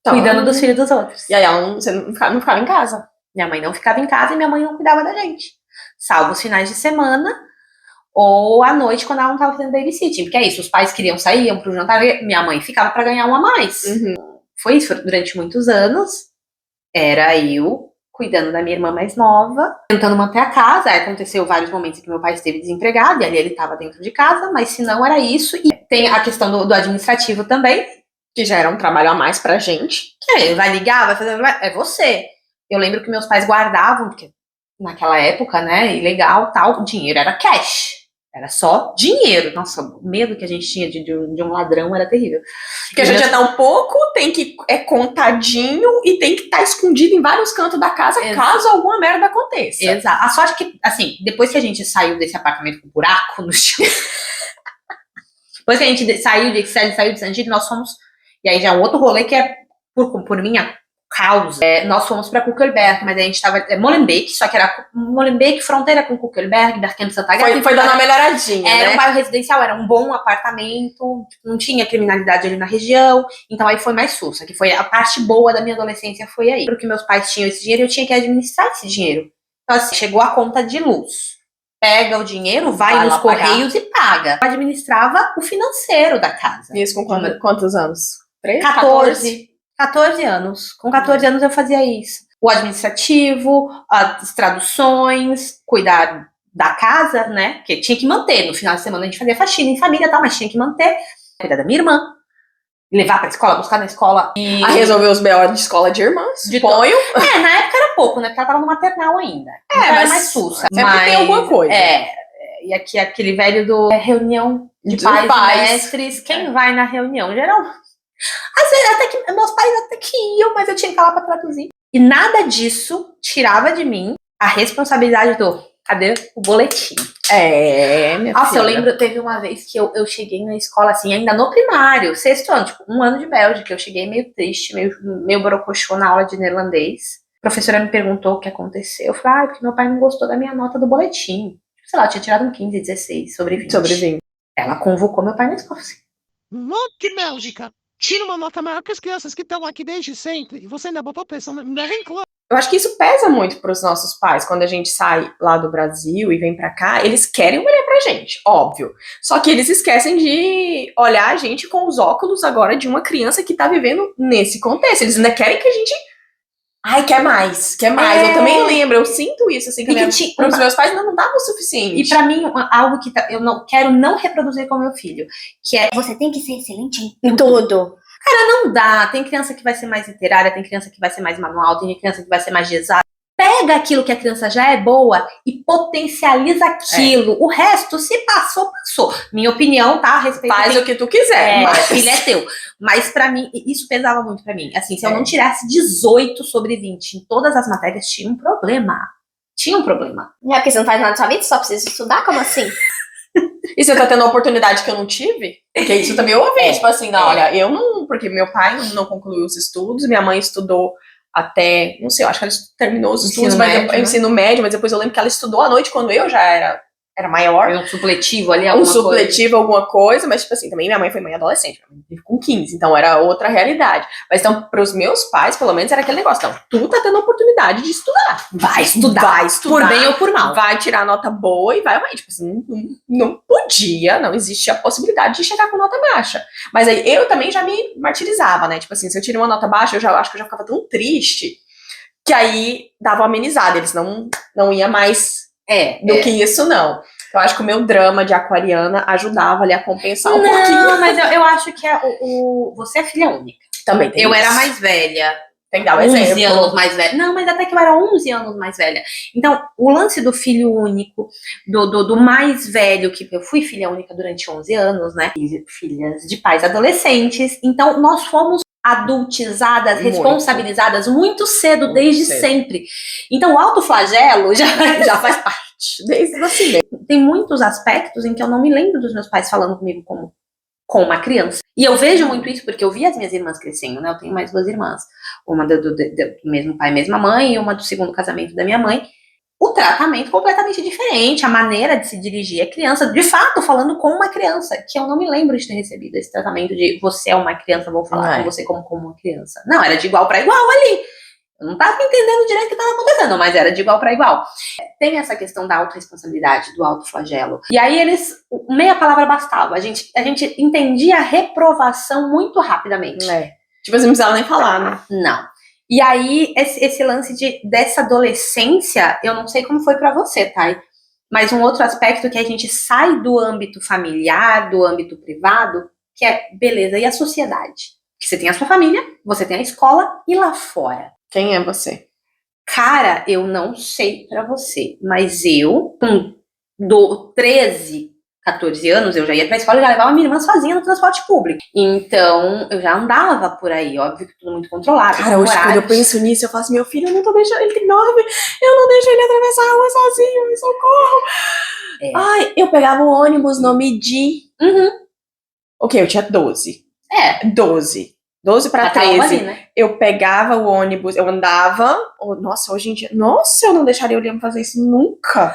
Então, cuidando dos filhos dos outros. E aí você não ficava em casa. Minha mãe não ficava em casa e minha mãe não cuidava da gente. Salvo os finais de semana ou à noite, quando ela não estava fazendo babysitting. Porque é isso, os pais queriam sair, iam pro jantar, minha mãe ficava para ganhar um a mais. Foi isso, durante muitos anos. Era eu cuidando da minha irmã mais nova, tentando manter a casa. Aí aconteceu vários momentos em que meu pai esteve desempregado, e ali ele estava dentro de casa, mas se não era isso. E tem a questão do administrativo também, que já era um trabalho a mais pra gente. Vai ligar, vai fazer... É você. Eu lembro que meus pais guardavam, porque naquela época, né, ilegal, tal, o dinheiro era cash. Era só dinheiro. Nossa, o medo que a gente tinha de um ladrão era terrível. Porque a gente já dá um pouco, tem que contadinho e tem que estar escondido em vários cantos da casa, caso alguma merda aconteça. Exato. A sorte que, assim, depois que a gente saiu desse apartamento com buraco no chão, depois que a gente saiu de Santito, nós fomos, e aí já é um outro rolê que é por minha causa. Nós fomos pra Kuckelberg, mas a gente tava Molenbeek, só que era Molenbeek, fronteira com Kuckelberg, Berkem Santa Gata. Foi dando uma melhoradinha, Era um bairro residencial, era um bom apartamento, não tinha criminalidade ali na região, então aí foi mais sussa, que foi a parte boa da minha adolescência, foi aí. Porque meus pais tinham esse dinheiro, eu tinha que administrar esse dinheiro. Então, assim, chegou a conta de luz. Pega o dinheiro, vai Vai nos lá pagar. correios e paga. Eu administrava o financeiro da casa. E isso com quantos anos? 14 anos. Com 14 anos eu fazia isso. O administrativo, as traduções, cuidar da casa, né? Que tinha que manter. No final de semana a gente fazia faxina em família e tal, mas tinha que manter. Cuidar da minha irmã. Levar pra escola, buscar na escola. E... A resolver os B.O. de escola de irmãs. De ponho. na época era pouco, né? Porque ela tava no maternal ainda. Então era mais sussa. Sempre tem alguma coisa. E aqui aquele velho do reunião de Dos pais e pais. mestres. Quem vai na reunião? Geral. Às vezes até que meus pais até que iam, mas eu tinha que ir lá pra traduzir. E nada disso tirava de mim a responsabilidade do cadê o boletim? Minha Nossa, filha. eu lembro, teve uma vez que eu cheguei na escola, assim, ainda no primário, 6º ano, tipo, 1 ano de Bélgica, eu cheguei meio triste, meio borocochô na aula de neerlandês. A professora me perguntou o que aconteceu. Eu falei, porque meu pai não gostou da minha nota do boletim. Sei lá, eu tinha tirado um 15, 16, sobre 20. Sobre 20. Ela convocou meu pai na escola, assim. Que Bélgica! Tira uma nota maior que as crianças que estão aqui desde sempre. E você ainda botou pressão na reclama. Eu acho que isso pesa muito pros nossos pais. Quando a gente sai lá do Brasil e vem pra cá, eles querem olhar pra gente, óbvio. Só que eles esquecem de olhar a gente com os óculos agora de uma criança que tá vivendo nesse contexto. Eles ainda querem que a gente... Ai, quer mais, quer mais. Eu também lembro, eu sinto isso, assim, que pros meus pais não dava o suficiente. E pra mim, algo que eu não quero não reproduzir com meu filho, que é, você tem que ser excelente em tudo. Cara, não dá. Tem criança que vai ser mais literária, tem criança que vai ser mais manual, tem criança que vai ser mais de exato. Pega aquilo que a criança já é boa e potencializa aquilo. O resto, se passou, passou. Minha opinião, tá? A respeito Faz o que tu quiser. mas... filho é teu. Mas pra mim, isso pesava muito pra mim. Assim, se eu não tirasse 18 sobre 20 em todas as matérias, tinha um problema. Tinha um problema. É porque você não faz nada na sua vida, só precisa estudar? Como assim? E você tá tendo uma oportunidade que eu não tive? Porque isso também eu ouvi. Tipo assim, não, olha, eu não... Porque meu pai não concluiu os estudos, minha mãe estudou até... Não sei, eu acho que ela terminou os estudos, ensino médio, mas depois eu lembro que ela estudou à noite quando eu já era maior. Um supletivo ali, alguma coisa, mas tipo assim, também minha mãe foi mãe adolescente, minha mãe teve com 15, então era outra realidade. Mas então, pros meus pais, pelo menos, era aquele negócio, não, tu tá tendo a oportunidade de estudar. Vai estudar. Por bem ou por mal. Vai tirar nota boa e vai, tipo assim, não podia, não existia a possibilidade de chegar com nota baixa. Mas aí eu também já me martirizava, né, tipo assim, se eu tirei uma nota baixa, eu já acho que eu já ficava tão triste, que aí dava uma amenizada, eles não ia mais... do que isso, não. Eu acho que o meu drama de aquariana ajudava ali a compensar um pouquinho. Não, mas eu acho que você é filha única. Também tem Eu isso. era mais velha. Tem que dar um 11 exemplo. anos mais velha. Não, mas até que eu era 11 anos mais velha. Então, o lance do filho único, do mais velho, que eu fui filha única durante 11 anos, né? Filhas de pais adolescentes. Então, nós fomos adultizadas, responsabilizadas muito cedo, desde sempre. Então, o autoflagelo já faz parte. Desde assim. Tem muitos aspectos em que eu não me lembro dos meus pais falando comigo como uma criança. E eu vejo muito isso porque eu vi as minhas irmãs crescendo, né? Eu tenho mais 2 irmãs. Uma do mesmo pai, mesma mãe, e uma do segundo casamento da minha mãe. O tratamento completamente diferente, a maneira de se dirigir a criança, de fato, falando com uma criança, que eu não me lembro de ter recebido esse tratamento de você é uma criança, vou falar com você como uma criança. Não, era de igual para igual ali. Eu não estava entendendo direito o que estava acontecendo, mas era de igual para igual. Tem essa questão da autorresponsabilidade, do autoflagelo. E aí meia palavra bastava. A gente entendia a reprovação muito rapidamente. Tipo, você não precisava nem falar, né? Não. E aí, esse lance dessa adolescência, eu não sei como foi pra você, Thay, mas um outro aspecto que a gente sai do âmbito familiar, do âmbito privado, que é, beleza, e a sociedade? Que você tem a sua família, você tem a escola, e lá fora? Quem é você? Cara, eu não sei pra você, mas eu, com 13, 14 anos, eu já ia pra escola e já levava minha irmã sozinha no transporte público. Então, eu já andava por aí, óbvio que tudo muito controlado. Cara, hoje quando eu penso nisso, eu falo assim, meu filho, eu não tô deixando, ele tem 9, eu não deixo ele atravessar a rua sozinho, me socorro. Ai, eu pegava o ônibus no Midi. Ok, eu tinha 12. 12 pra 13. Ali, né? Eu pegava o ônibus, eu andava. Nossa, hoje em dia. Nossa, eu não deixaria o Liam fazer isso nunca.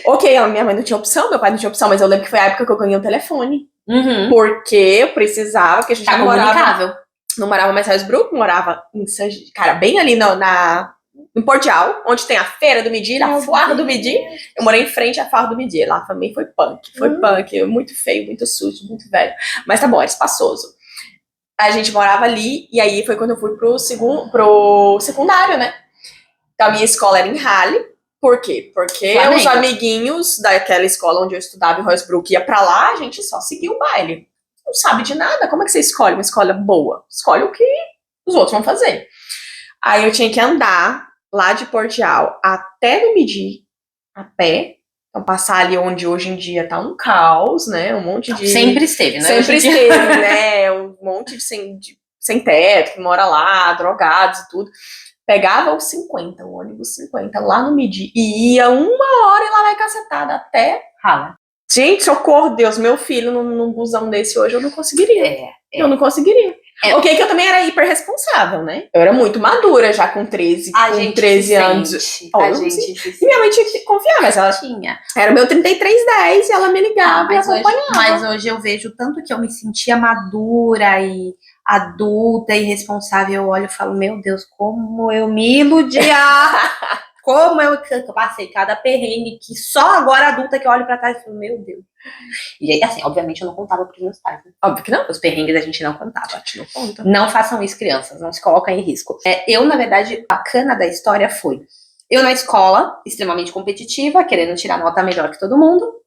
Ok, a minha mãe não tinha opção, meu pai não tinha opção, mas eu lembro que foi a época que eu ganhei um telefone. Porque eu precisava, porque a gente não morava mais em Salisbury, morava em cara, bem ali na em Portugal, onde tem a Feira do Midi, a Foire do Midi. Eu morei em frente à Foire do Midi. Lá também foi punk. Foi punk, muito feio, muito sujo, muito velho. Mas tá bom, era espaçoso. A gente morava ali, e aí foi quando eu fui pro secundário, né? Então a minha escola era em Halle. Por quê? Porque Flamengo. os amiguinhos daquela escola onde eu estudava em Royce ia pra lá, a gente só seguia o baile. Não sabe de nada. Como é que você escolhe uma escola boa? Escolhe o que os outros vão fazer. Aí eu tinha que andar lá de Portugal até no Midi, a pé. Então, passar ali onde hoje em dia tá um caos, né? Um monte de... Sempre esteve, né? Sempre esteve, né? Um monte de sem teto, que mora lá, drogados e tudo. Pegava o 50, o ônibus 50, lá no Midi. E ia 1 hora e lá vai cacetada até... Rala. Gente, socorro, Deus, meu filho num busão desse hoje eu não conseguiria. Eu não conseguiria. Ok, que eu também era hiper responsável, né? Eu era muito madura já com 13, com 13 anos. E minha mãe tinha que confiar, mas ela tinha. Era o meu 3310 e ela me ligava e acompanhava. Mas hoje eu vejo tanto que eu me sentia madura e adulta e responsável. Eu olho e falo, meu Deus, como eu me iludia! Como eu passei cada perrengue que só agora adulta que eu olho pra trás e falo, meu Deus. E aí, assim, obviamente eu não contava pros meus pais. Né? Óbvio que não. Os perrengues a gente não contava. A gente não conta. Não façam isso, crianças. Não se coloquem em risco. Eu, na verdade, a bacana da história foi... Eu na escola, extremamente competitiva, querendo tirar nota melhor que todo mundo.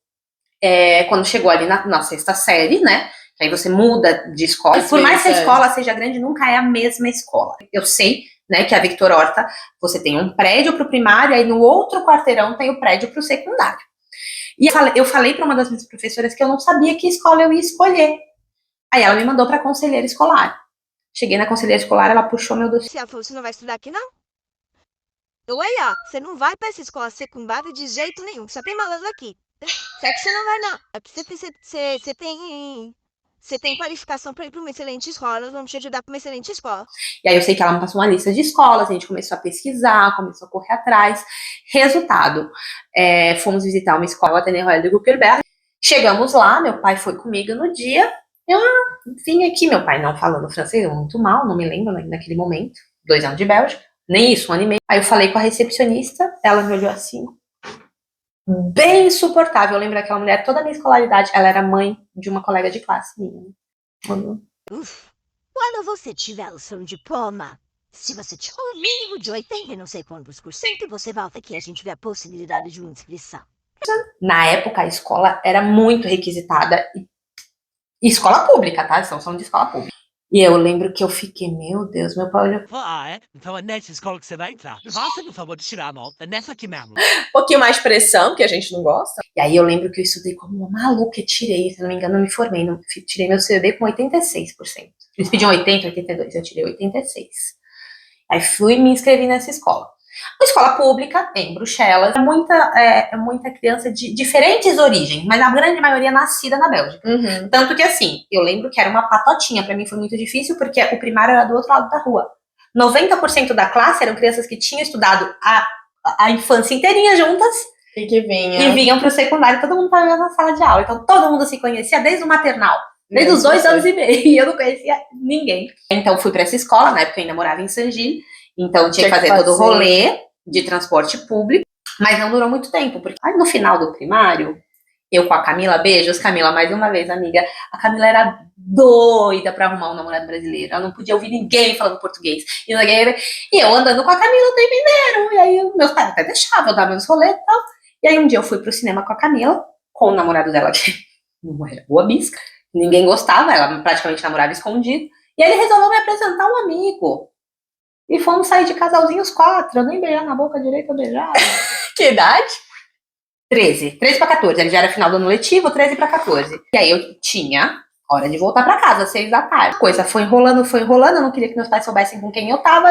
Quando chegou ali na sexta série, né? Aí você muda de escola. E por mais que a escola seja grande, nunca é a mesma escola. Eu sei, né, que a Victor Horta, você tem um prédio pro primário, aí no outro quarteirão tem o prédio pro secundário. E eu falei para uma das minhas professoras que eu não sabia que escola eu ia escolher. Aí ela me mandou pra conselheira escolar. Cheguei na conselheira escolar, ela puxou meu dossiê. Ela falou, você não vai estudar aqui, não? Oi, ó, você não vai pra essa escola secundária de jeito nenhum, só tem malandro aqui. Só que você não vai, não. É porque você tem qualificação pra ir pra uma excelente escola, nós vamos te ajudar pra uma excelente escola. E aí eu sei que ela me passou uma lista de escolas, a gente começou a pesquisar, começou a correr atrás. Resultado, fomos visitar uma escola, Athénée Royal de Guckelberg. Chegamos lá, meu pai foi comigo no dia. Eu vim aqui, meu pai não falando francês, muito mal, não me lembro naquele momento. 2 anos de Bélgica, nem isso, 1 ano e meio. Aí eu falei com a recepcionista, ela me olhou assim, bem insuportável. Eu lembro daquela mulher, toda a minha escolaridade, ela era mãe de uma colega de classe minha. Quando você tiver o seu diploma, se você tiver o mínimo de 80 e não sei quantos por cento, você volta aqui e a gente vê a possibilidade de uma inscrição. Na época, a escola era muito requisitada. E escola pública, tá? Estamos falando de escola pública. E eu lembro que eu fiquei, meu Deus, meu pai olhou. Então é nessa escola que você vai entrar. Faça, por favor, de tirar a nota. É nessa aqui mesmo. Um pouquinho mais de pressão, que a gente não gosta. E aí eu lembro que eu estudei como uma maluca e tirei, se não me engano, eu me formei. Tirei meu CB com 86%. Eles pediam 80, 82, eu tirei 86%. Aí fui e me inscrevi nessa escola. Uma escola pública, em Bruxelas, muita criança de diferentes origens, mas a grande maioria nascida na Bélgica. Uhum. Tanto que, assim, eu lembro que era uma patotinha, pra mim foi muito difícil, porque o primário era do outro lado da rua. 90% da classe eram crianças que tinham estudado a infância inteirinha juntas E que vinha. e vinham pro secundário, todo mundo pra mesma sala de aula. Então todo mundo se conhecia desde o maternal. Desde os 2 anos e meio, e eu não conhecia ninguém. Então fui pra essa escola, na época eu ainda morava em Saint-Gilles, então tinha que fazer todo o rolê de transporte público, mas não durou muito tempo, porque aí no final do primário, eu com a Camila, beijos, Camila, mais uma vez, amiga, a Camila era doida pra arrumar um namorado brasileiro, ela não podia ouvir ninguém falando português, e eu andando com a Camila o tempo inteiro, e aí meus pais até deixavam eu dar meus rolês e tal, e aí um dia eu fui pro cinema com a Camila, com o namorado dela, que não era boa bisca, ninguém gostava, ela praticamente namorava escondido, e ele resolveu me apresentar um amigo. E fomos sair de casalzinho os 4. Eu nem beijar na boca direita, eu beijava. Que idade? 13 pra 14. Ele já era final do ano letivo, 13 pra 14. E aí eu tinha hora de voltar pra casa, 6 da tarde. A coisa foi enrolando. Eu não queria que meus pais soubessem com quem eu tava.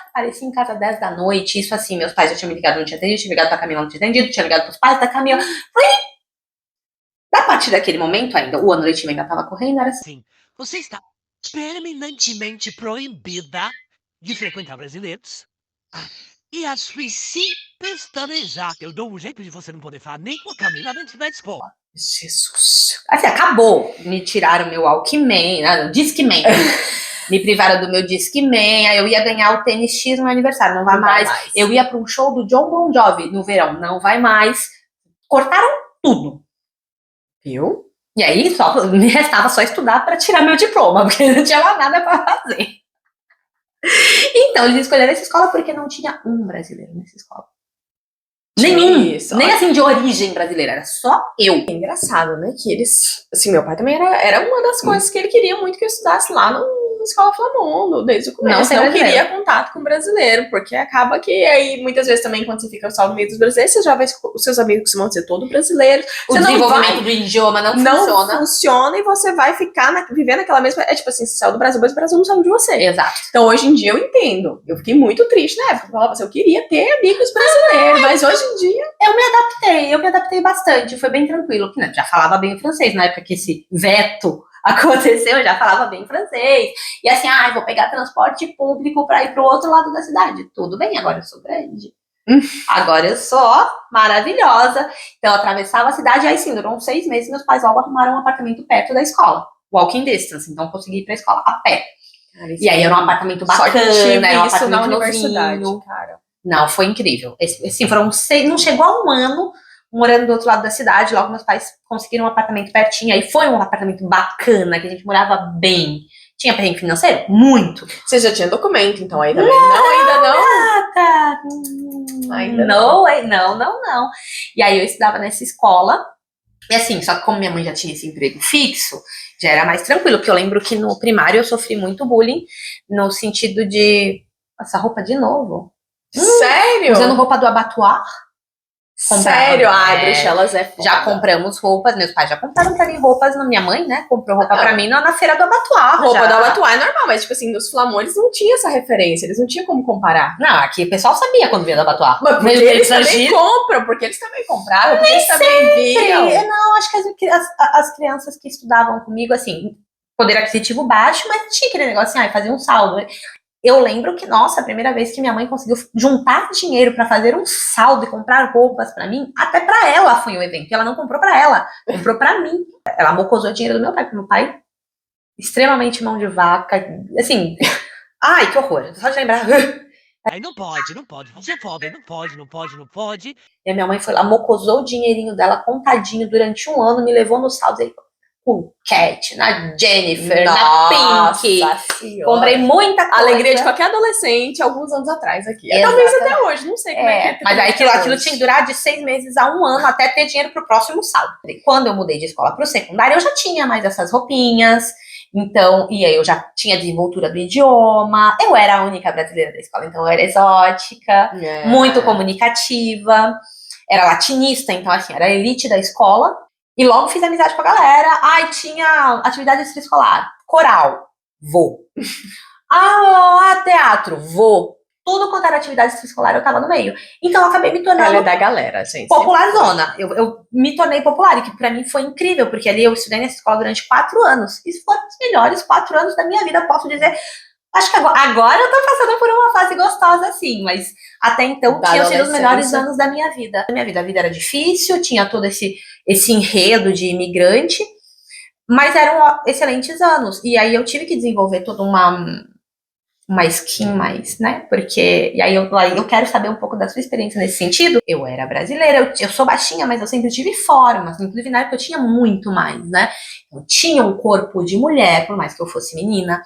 Apareci em casa 10 da noite. Isso assim, meus pais já tinham me ligado, não tinha atendido. Tinha ligado pra Camila, não tinha atendido. Tinha ligado pros pais da Camila. A partir daquele momento ainda, o ano letivo ainda tava correndo, era assim. Sim, você está permanentemente proibida de frequentar brasileiros. E as princípios planejar. Eu dou um jeito de você não poder falar nem com a Camila dentro da escola. Jesus. Assim, acabou. Me tiraram meu Walkman, Discman. Me privaram do meu Disque Man, aí eu ia ganhar o tênis X no meu aniversário, não vai mais. Eu ia para um show do John Bon Jovi no verão, não vai mais. Cortaram tudo. Viu? E aí me restava só estudar para tirar meu diploma, porque não tinha mais nada para fazer. Então, eles escolheram essa escola porque não tinha um brasileiro nessa escola. Nenhum. Isso. Nem assim de origem brasileira, era só eu. É engraçado, né? Que eles. Assim, meu pai também era uma das coisas que ele queria muito que eu estudasse lá na Escola Flamondo, desde o começo. Não ser Não brasileiro. queria contato com brasileiro, porque acaba que aí, muitas vezes também, quando você fica só no meio dos brasileiros, você já vê os seus amigos vão ser todos brasileiros. O Você desenvolvimento do idioma não funciona. E você vai ficar vivendo aquela mesma. É tipo assim, você saiu do Brasil, mas o Brasil não saiu de você. Exato. Então, hoje em dia, eu entendo. Eu fiquei muito triste na época. Eu falava assim, eu queria ter amigos brasileiros, mas hoje em dia. Eu me adaptei bastante, foi bem tranquilo. Né? Já falava bem o francês, na época que esse veto aconteceu, eu já falava bem francês. E assim, vou pegar transporte público para ir pro outro lado da cidade. Tudo bem, agora eu sou grande. Agora eu sou maravilhosa. Então eu atravessava a cidade, e aí sim, durou uns 6 meses, meus pais logo arrumaram um apartamento perto da escola. Walking distance, então eu consegui ir pra escola a pé. E aí era um apartamento bacana, era um apartamento novinho. Cara. Não, foi incrível. Assim, foram 6, não chegou a um ano morando do outro lado da cidade, logo meus pais conseguiram um apartamento pertinho, aí foi um apartamento bacana, que a gente morava bem. Tinha perrengue financeiro? Muito. Você já tinha documento, então, aí também? Não, ainda não? Tá. Ainda Não. E aí eu estudava nessa escola, e assim, só que como minha mãe já tinha esse emprego fixo, já era mais tranquilo, porque eu lembro que no primário eu sofri muito bullying, no sentido de, essa roupa de novo? Sério? Usando roupa do Abattoir. Sério? Bruxelas é foda. Já compramos roupas, meus pais já compraram pra mim roupas, minha mãe, né, comprou roupa pra mim na feira do Abattoir. Roupa do Abattoir é normal, mas tipo assim, nos Flamões não tinha essa referência, eles não tinham como comparar. Não, aqui o pessoal sabia quando vinha do Abattoir. Mas porque eles também compram, porque eles também compravam, porque eles também viam. Não, acho que as crianças que estudavam comigo, assim, poder aquisitivo baixo, mas tinha aquele negócio assim, fazer um saldo. Eu lembro que, nossa, a primeira vez que minha mãe conseguiu juntar dinheiro pra fazer um saldo e comprar roupas pra mim, até pra ela foi um evento. Ela não comprou pra ela, comprou pra mim. Ela mocosou dinheiro do meu pai, porque meu pai, extremamente mão de vaca, assim, ai, que horror, só de lembrar. Aí não pode. Você é pobre, não pode. E a minha mãe foi lá, mocosou o dinheirinho dela contadinho durante um ano, me levou nos saldos aí com Cat, na Jennifer, na Pink. Senhora. Comprei muita coisa. Alegria de qualquer adolescente, alguns anos atrás aqui. Exatamente. Talvez até hoje, não sei como é que é. Mas aí aquilo tinha que durar de 6 meses a 1 ano até ter dinheiro pro próximo saldo. Quando eu mudei de escola pro secundário, eu já tinha mais essas roupinhas. Então, e aí eu já tinha desenvoltura do idioma. Eu era a única brasileira da escola, então eu era exótica, muito comunicativa. Era latinista, então assim, era a elite da escola. E logo fiz amizade com a galera. Tinha atividade extraescolar. Coral. Vou. Teatro. Vou. Tudo quanto era atividade extraescolar, eu tava no meio. Então, eu acabei me tornando... Ela é da galera, gente. popularzona. Eu me tornei popular, e que pra mim foi incrível, porque ali eu estudei nessa escola durante 4 anos. E foram os melhores 4 anos da minha vida, posso dizer. Acho que agora eu tô passando por uma fase gostosa, assim, mas até então tinham sido os melhores anos da minha vida. A vida era difícil, tinha todo esse enredo de imigrante, mas eram excelentes anos. E aí eu tive que desenvolver toda uma skin mais, né? Porque, e aí eu quero saber um pouco da sua experiência nesse sentido. Eu era brasileira, eu sou baixinha, mas eu sempre tive formas, inclusive na época eu tinha muito mais, né? Eu tinha um corpo de mulher, por mais que eu fosse menina,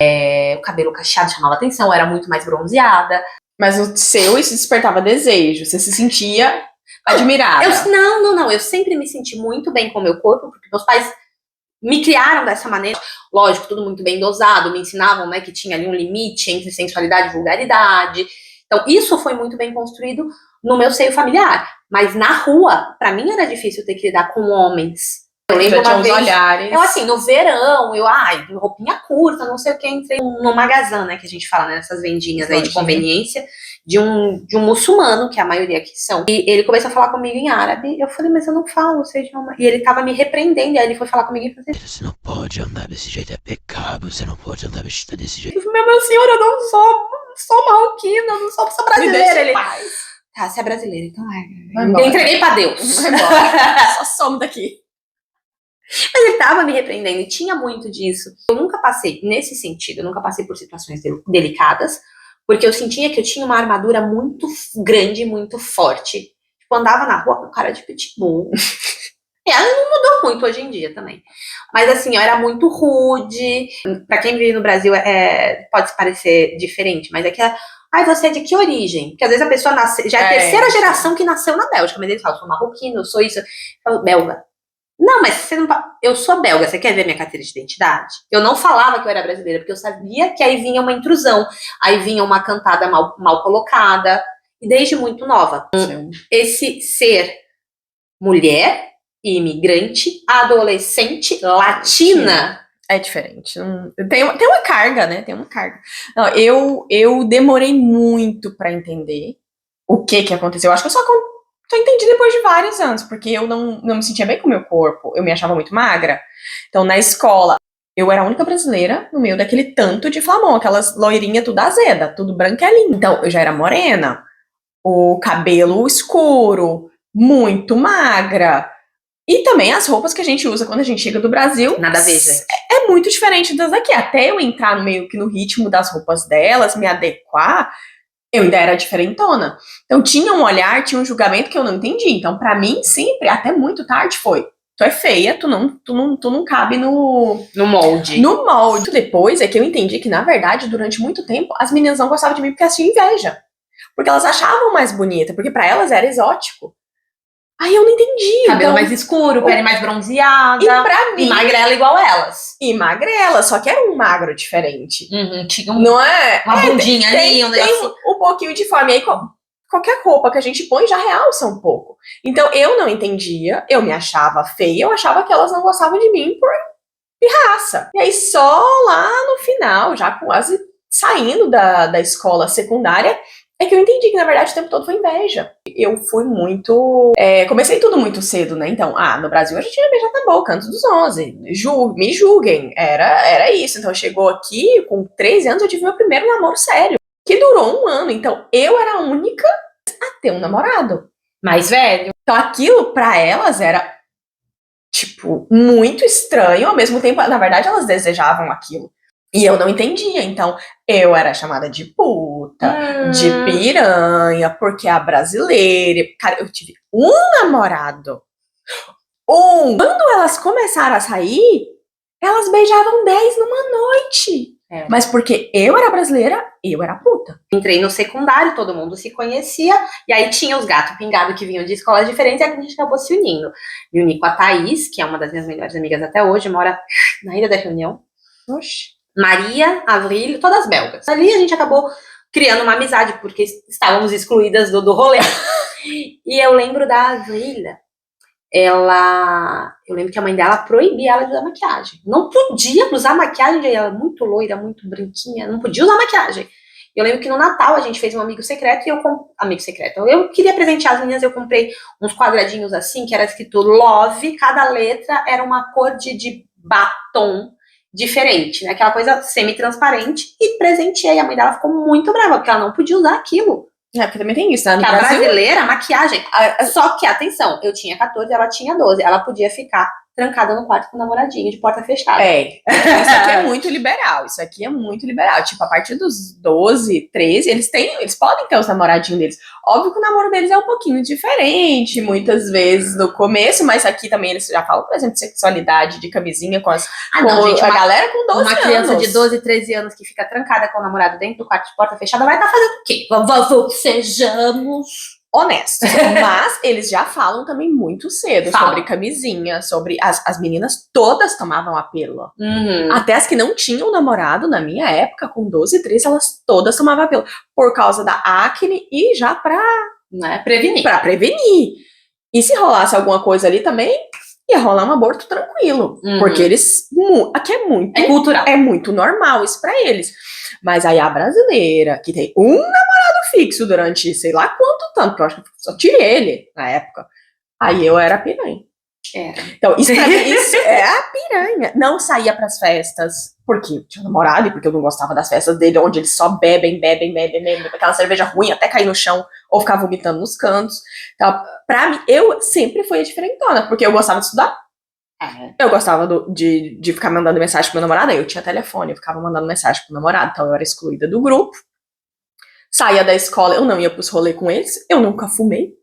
o cabelo cacheado chamava atenção, eu era muito mais bronzeada. Mas o seu, isso despertava desejo, você se sentia admirada. Não, eu sempre me senti muito bem com o meu corpo, porque meus pais me criaram dessa maneira, lógico, tudo muito bem dosado, me ensinavam, né, que tinha ali um limite entre sensualidade e vulgaridade. Então, isso foi muito bem construído no meu seio familiar. Mas na rua, pra mim era difícil ter que lidar com homens. Eu lembro uma vez, olhares. Eu assim, no verão, roupinha curta, não sei o que, entrei no magazã, né, que a gente fala, né, nessas vendinhas aí de conveniência, de um muçulmano, que a maioria aqui são. E ele começou a falar comigo em árabe. Eu falei, mas eu não falo o seu idioma. E ele tava me repreendendo. E aí ele foi falar comigo e falou assim: Você não pode andar desse jeito, é pecado. Você não pode andar vestida desse jeito. meu senhor, eu não sou marroquina, eu não sou brasileira. Ele, tá, você é brasileira, então Vai embora. eu entreguei pra Deus. Vai embora. Só some daqui. Mas ele tava me repreendendo e tinha muito disso. Eu nunca passei, nesse sentido, eu nunca passei por situações delicadas, porque eu sentia que eu tinha uma armadura muito grande, muito forte. Tipo, andava na rua com cara de pitbull. E ela não mudou muito hoje em dia também. Mas assim, eu era muito rude. Pra quem vive no Brasil, pode parecer diferente, mas é que ai, você é de que origem? Porque às vezes a pessoa nasce, já é a terceira geração que nasceu na Bélgica, mas eles falam, eu sou marroquino, eu sou isso, eu falo, belga. Não, mas você não. Eu sou belga, você quer ver minha carteira de identidade? Eu não falava que eu era brasileira, porque eu sabia que aí vinha uma intrusão, aí vinha uma cantada mal colocada, e desde muito nova. Esse ser mulher, imigrante, adolescente, latina. É diferente. Tem uma carga, né? Tem uma carga. Não, eu demorei muito pra entender o que aconteceu. Eu acho que eu só entendi depois de vários anos, porque eu não me sentia bem com o meu corpo. Eu me achava muito magra. Então, na escola, eu era a única brasileira no meio daquele tanto de Flamon, aquelas loirinhas tudo azeda, tudo branquelinho. Então, eu já era morena, o cabelo escuro, muito magra. E também as roupas que a gente usa quando a gente chega do Brasil. Nada a ver, gente. É muito diferente das daqui. Até eu entrar meio que no ritmo das roupas delas, me adequar, eu ainda era diferentona. Então tinha um olhar, tinha um julgamento que eu não entendi. Então, pra mim, sempre, até muito tarde, foi: tu é feia, tu não cabe no molde. No molde. Depois é que eu entendi que, na verdade, durante muito tempo, as meninas não gostavam de mim porque elas tinham inveja. Porque elas achavam mais bonita, porque pra elas era exótico. Aí eu não entendi. Cabelo mais escuro, pele mais bronzeada. E pra mim. E magrela igual elas. E magrela, só que era um magro diferente. Tinha Não é? uma bundinha ali, um negócio. Tem um pouquinho de forma. E aí qualquer roupa que a gente põe já realça um pouco. Então eu não entendia, eu me achava feia, eu achava que elas não gostavam de mim por pirraça. E aí só lá no final, já quase saindo da escola secundária, é que eu entendi que, na verdade, o tempo todo foi inveja. Eu fui muito... comecei tudo muito cedo, né? Então, no Brasil eu já tinha beijado na boca antes dos 11. Me julguem. Era isso. Então, chegou aqui, com 13 anos, eu tive meu primeiro namoro sério, que durou 1 ano. Então, eu era a única a ter um namorado mais velho. Então, aquilo, pra elas, era, tipo, muito estranho. Ao mesmo tempo, na verdade, elas desejavam aquilo. E eu não entendia, então eu era chamada de puta, de piranha, porque a brasileira... Cara, eu tive um namorado. Quando elas começaram a sair, elas beijavam 10 numa noite. Mas porque eu era brasileira, eu era puta. Entrei no secundário, todo mundo se conhecia, e aí tinha os gatos pingados que vinham de escolas diferentes, e a gente acabou se unindo. Me uni com a Thaís, que é uma das minhas melhores amigas até hoje, mora na Ilha da Reunião. Oxi. Maria, Avril, todas belgas. Ali a gente acabou criando uma amizade, porque estávamos excluídas do rolê. E eu lembro da Avril, eu lembro que a mãe dela proibia ela de usar maquiagem. Não podia usar maquiagem, ela era muito loira, muito branquinha, não podia usar maquiagem. Eu lembro que no Natal a gente fez um amigo secreto, eu queria presentear as meninas, eu comprei uns quadradinhos assim, que era escrito Love, cada letra era uma cor de batom diferente, né? Aquela coisa semi-transparente, e presenteei. A mãe dela ficou muito brava, porque ela não podia usar aquilo. Porque também tem isso, né? Porque a brasileira, a maquiagem. Só que, atenção, eu tinha 14, ela tinha 12. Ela podia ficar trancada no quarto com o namoradinho, de porta fechada. Isso aqui é muito liberal. Isso aqui é muito liberal. Tipo, a partir dos 12, 13, eles podem ter os namoradinhos deles. Óbvio que o namoro deles é um pouquinho diferente, muitas vezes no começo, mas aqui também eles já falam, por exemplo, de sexualidade, de camisinha com gente, a galera com 12 anos. Uma criança de 12, 13 anos que fica trancada com o namorado dentro do quarto de porta fechada vai estar fazendo o quê? Sejamos honestos. Mas eles já falam também muito cedo sobre camisinha, sobre... As meninas todas tomavam a pílula. Até as que não tinham namorado, na minha época, com 12, 13, elas todas tomavam a pílula. Por causa da acne e já pra prevenir. Pra prevenir. E se rolasse alguma coisa ali também, ia rolar um aborto tranquilo. Porque eles... Aqui é muito... É cultural. É muito normal isso pra eles. Mas aí a brasileira, que tem um namorado fixo durante sei lá quanto tempo, porque eu acho que só tirei ele na época. Aí eu era piranha. Então, isso pra mim, isso é a piranha. Não saía pras festas, porque eu tinha um namorado e porque eu não gostava das festas dele, onde eles só bebem, aquela cerveja ruim até cair no chão, ou ficar vomitando nos cantos. Então, pra mim, eu sempre fui a diferentona, porque eu gostava de estudar. Eu gostava de ficar mandando mensagem pro meu namorado, aí eu tinha telefone, eu ficava mandando mensagem pro namorado, então eu era excluída do grupo. Saía da escola, eu não ia pros rolês com eles, eu nunca fumei.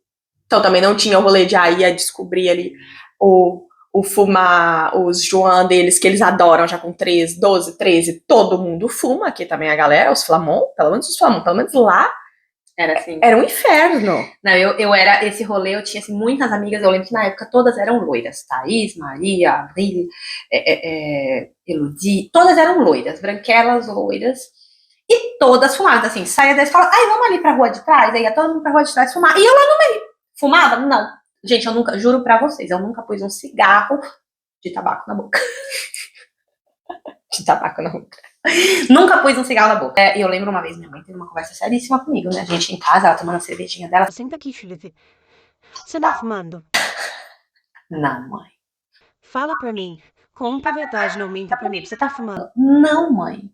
Então também não tinha o rolê de aí ia descobrir ali o fumar, os João deles, que eles adoram já com 13, 12, 13, todo mundo fuma, aqui também a galera, os Flamon, pelo menos lá, Era assim. era um inferno. Não, eu era, esse rolê, eu tinha assim, muitas amigas, eu lembro que na época todas eram loiras, Thaís, Maria, Avril, Elodie, todas eram loiras, branquelas, loiras, e todas fumavam, assim, saía da escola, ai, vamos ali pra rua de trás, aí ia todo mundo pra rua de trás fumar, e eu lá no meio, fumava? Não, gente, eu nunca, juro pra vocês, eu nunca pus um cigarro de tabaco na boca. De tabaco na boca. Nunca pus um cigarro na boca. E eu lembro uma vez, minha mãe teve uma conversa seríssima comigo, né? A gente em casa, ela tomando a cervejinha dela. Senta aqui, Felipe. Você tá fumando? Não, mãe. Fala pra mim. Conta a verdade, não minta pra mim. Você tá fumando? Não, mãe.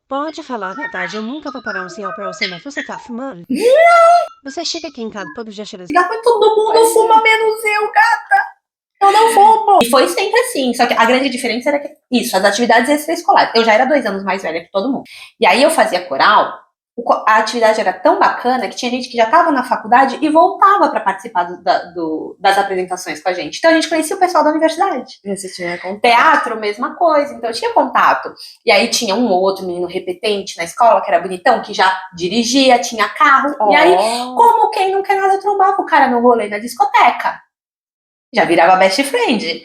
Pode falar a verdade. Eu nunca vou parar um cigarro pra você, mas você tá fumando? Não! Você chega aqui em casa todo dia cheirando. Cigarro, mas todo mundo fuma, menos eu, gata. Eu não fumo. E foi sempre assim. Só que a grande diferença era que, isso, as atividades extraescolares. Eu já era 2 anos mais velha que todo mundo. E aí eu fazia coral. A atividade era tão bacana que tinha gente que já estava na faculdade e voltava para participar das apresentações com a gente. Então a gente conhecia o pessoal da universidade. Você tinha contato. Teatro, mesma coisa. Então eu tinha contato. E aí tinha um ou outro menino repetente na escola, que era bonitão, que já dirigia, tinha carro. E aí, como quem não quer nada, trombava o cara no rolê na discoteca. Já virava best friend.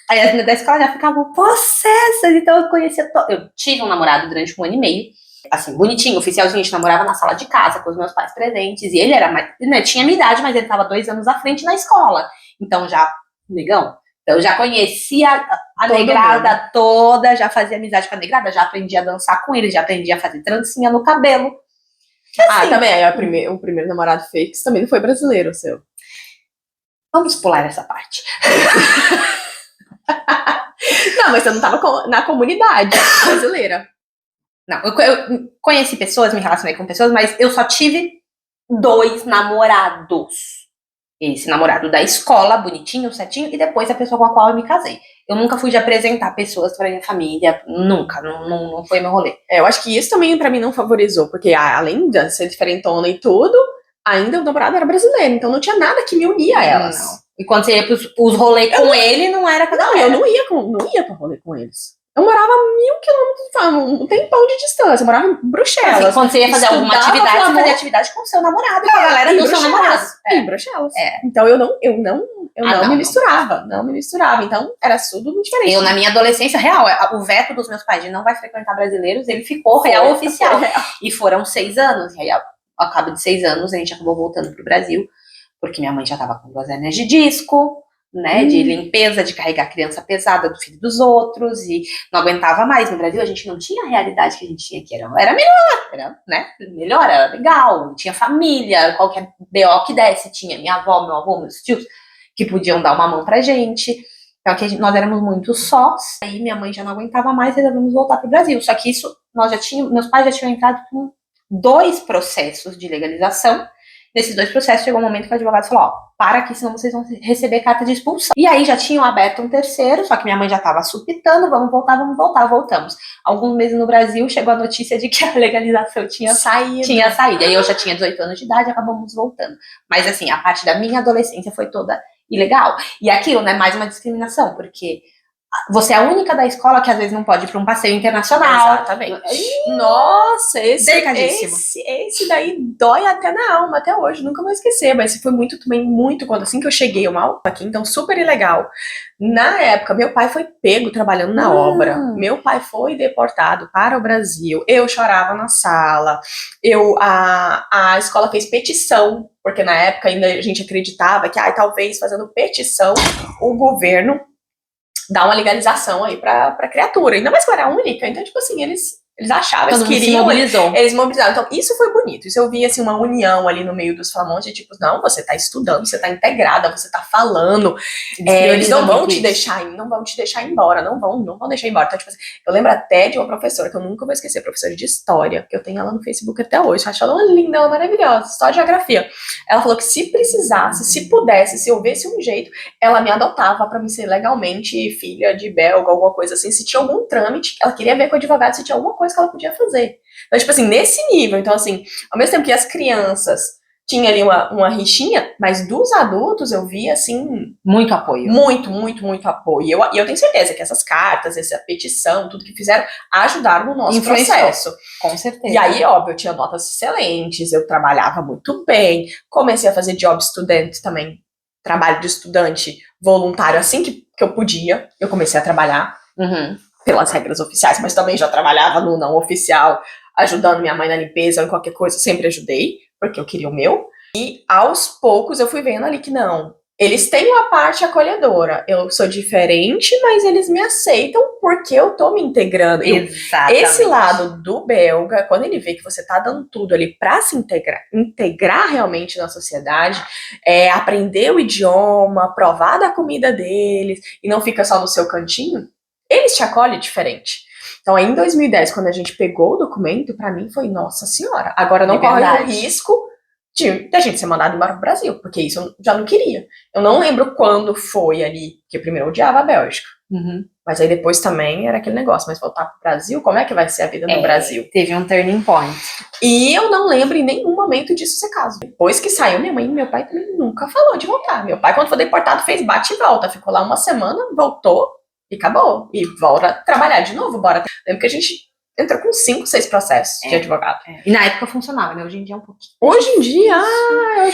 Aí as meninas da escola já ficavam possessas. Então eu conhecia... Eu tive um namorado durante 1 ano e meio. Assim, bonitinho, oficialzinho. A gente namorava na sala de casa, com os meus pais presentes. E ele era mais... Né, tinha minha idade, mas ele tava 2 anos à frente na escola. Então já... Negão. Então eu já conhecia a negrada toda. Já fazia amizade com a negrada. Já aprendi a dançar com ele. Já aprendi a fazer trancinha no cabelo. Assim, também. Aí o primeiro namorado fake também não foi brasileiro, o seu. Vamos pular essa parte. Não, mas você não tava na comunidade brasileira. Não, eu conheci pessoas, me relacionei com pessoas, mas eu só tive 2 namorados. Esse namorado da escola, bonitinho, certinho, e depois a pessoa com a qual eu me casei. Eu nunca fui de apresentar pessoas pra minha família, nunca, não foi meu rolê. Eu acho que isso também pra mim não favorizou, porque além de ser diferentona e tudo, ainda o namorado era brasileiro, então não tinha nada que me unia a elas. Não. E quando você ia pros rolês com ele, não era com a Não, eu não ia pra rolê com eles. Eu morava a 1000 quilômetros, um tempão de distância. Eu morava em Bruxelas. Assim, quando você ia fazer alguma atividade, você fazia atividade com o seu namorado e com a galera do seu namorado. Em Bruxelas. Então eu não me misturava. Não me misturava. Então era tudo muito diferente. Eu, na minha adolescência, real, o veto dos meus pais de não vai frequentar brasileiros, ele ficou real oficial. E foram 6 anos. E aí, ao cabo de 6 anos, a gente acabou voltando pro Brasil, porque minha mãe já tava com 2 hernias de disco, né, de limpeza, de carregar criança pesada do filho dos outros, e não aguentava mais. No Brasil a gente não tinha a realidade que a gente tinha aqui, era melhor, era legal, tinha família, qualquer BO que desse, tinha minha avó, meu avô, meus tios, que podiam dar uma mão pra gente. Então aqui nós éramos muito sós, aí minha mãe já não aguentava mais, resolvemos voltar pro Brasil. Só que isso, meus pais já tinham entrado com 2 processos de legalização. Nesses 2 processos, chegou um momento que o advogado falou, para aqui, senão vocês vão receber carta de expulsão. E aí já tinham aberto um 3º, só que minha mãe já estava supitando, vamos voltar, voltamos. Alguns meses no Brasil, chegou a notícia de que a legalização tinha saído. E aí eu já tinha 18 anos de idade, acabamos voltando. Mas assim, a parte da minha adolescência foi toda ilegal. E aquilo, né, mais uma discriminação, porque você é a única da escola que às vezes não pode ir para um passeio internacional. Exatamente. Nossa, Delicadíssimo. Esse daí dói até na alma, até hoje, nunca vou esquecer. Mas foi muito quando assim que eu cheguei, aqui, então super ilegal. Na época, meu pai foi pego trabalhando na obra. Meu pai foi deportado para o Brasil. Eu chorava na sala. A escola fez petição, porque na época ainda a gente acreditava que talvez fazendo petição o governo dá uma legalização aí pra criatura. Ainda mais que eu era única. Então, tipo assim, eles Eles achavam, Todo eles mundo se queriam, mobilizou. eles mobilizaram. Então, isso foi bonito. Isso eu vi, assim, uma união ali no meio dos Flamontes, de tipo, não, você tá estudando, você tá integrada, você tá falando. Eles não vão te deixar ir, não vão te deixar embora, não vão deixar embora. Então, tipo assim, eu lembro até de uma professora, que eu nunca vou esquecer, professora de história, que eu tenho ela no Facebook até hoje. Eu acho ela uma linda, ela maravilhosa, só de geografia. Ela falou que se precisasse, se pudesse, se houvesse um jeito, ela me adotava pra me ser legalmente filha de belga, alguma coisa assim. Se tinha algum trâmite, ela queria ver com o advogado se tinha alguma coisa que ela podia fazer. Então, tipo assim, nesse nível, então assim, ao mesmo tempo que as crianças tinham ali uma rixinha, mas dos adultos eu via, assim, Muito apoio. muito apoio. E eu tenho certeza que essas cartas, essa petição, tudo que fizeram, ajudaram no nosso Influenciou. processo. Com certeza. E aí, óbvio, eu tinha notas excelentes, eu trabalhava muito bem, comecei a fazer job student também, trabalho de estudante voluntário assim que eu podia, eu comecei a trabalhar pelas regras oficiais, mas também já trabalhava no não oficial, ajudando minha mãe na limpeza ou em qualquer coisa, eu sempre ajudei, porque eu queria o meu. E aos poucos eu fui vendo ali que não, eles têm uma parte acolhedora, eu sou diferente, mas eles me aceitam porque eu tô me integrando. Exatamente. Esse lado do belga, quando ele vê que você tá dando tudo ali pra se integrar realmente na sociedade, aprender o idioma, provar da comida deles, e não fica só no seu cantinho, eles te acolhem diferente. Então, aí em 2010, quando a gente pegou o documento, pra mim foi, nossa senhora, agora não corre o risco da gente ser mandado embora pro Brasil, porque isso eu já não queria. Eu não lembro quando foi ali, porque primeiro eu odiava a Bélgica. Mas aí depois também era aquele negócio, mas voltar pro Brasil, como é que vai ser a vida no Brasil? Teve um turning point. E eu não lembro em nenhum momento disso ser caso. Depois que saiu, minha mãe e meu pai também nunca falou de voltar. Meu pai, quando foi deportado, fez bate e volta. Ficou lá uma semana, voltou e acabou. E volta trabalhar de novo, bora. Lembro que a gente entrou com 5, 6 processos de advogado. E na época funcionava, né? Hoje em dia é um pouquinho. Hoje em dia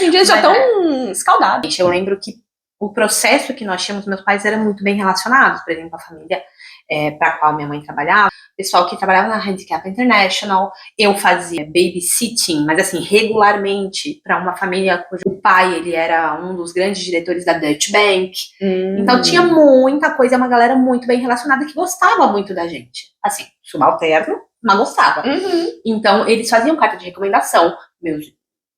eles já estão escaldados. Eu lembro que o processo que nós tínhamos, meus pais eram muito bem relacionados, por exemplo, a família para a qual minha mãe trabalhava, pessoal que trabalhava na Handicap International, eu fazia babysitting, mas assim, regularmente, para uma família cujo pai, ele era um dos grandes diretores da Deutsche Bank. Então tinha muita coisa, uma galera muito bem relacionada que gostava muito da gente. Assim, subalterno, mas gostava. Então, eles faziam carta de recomendação,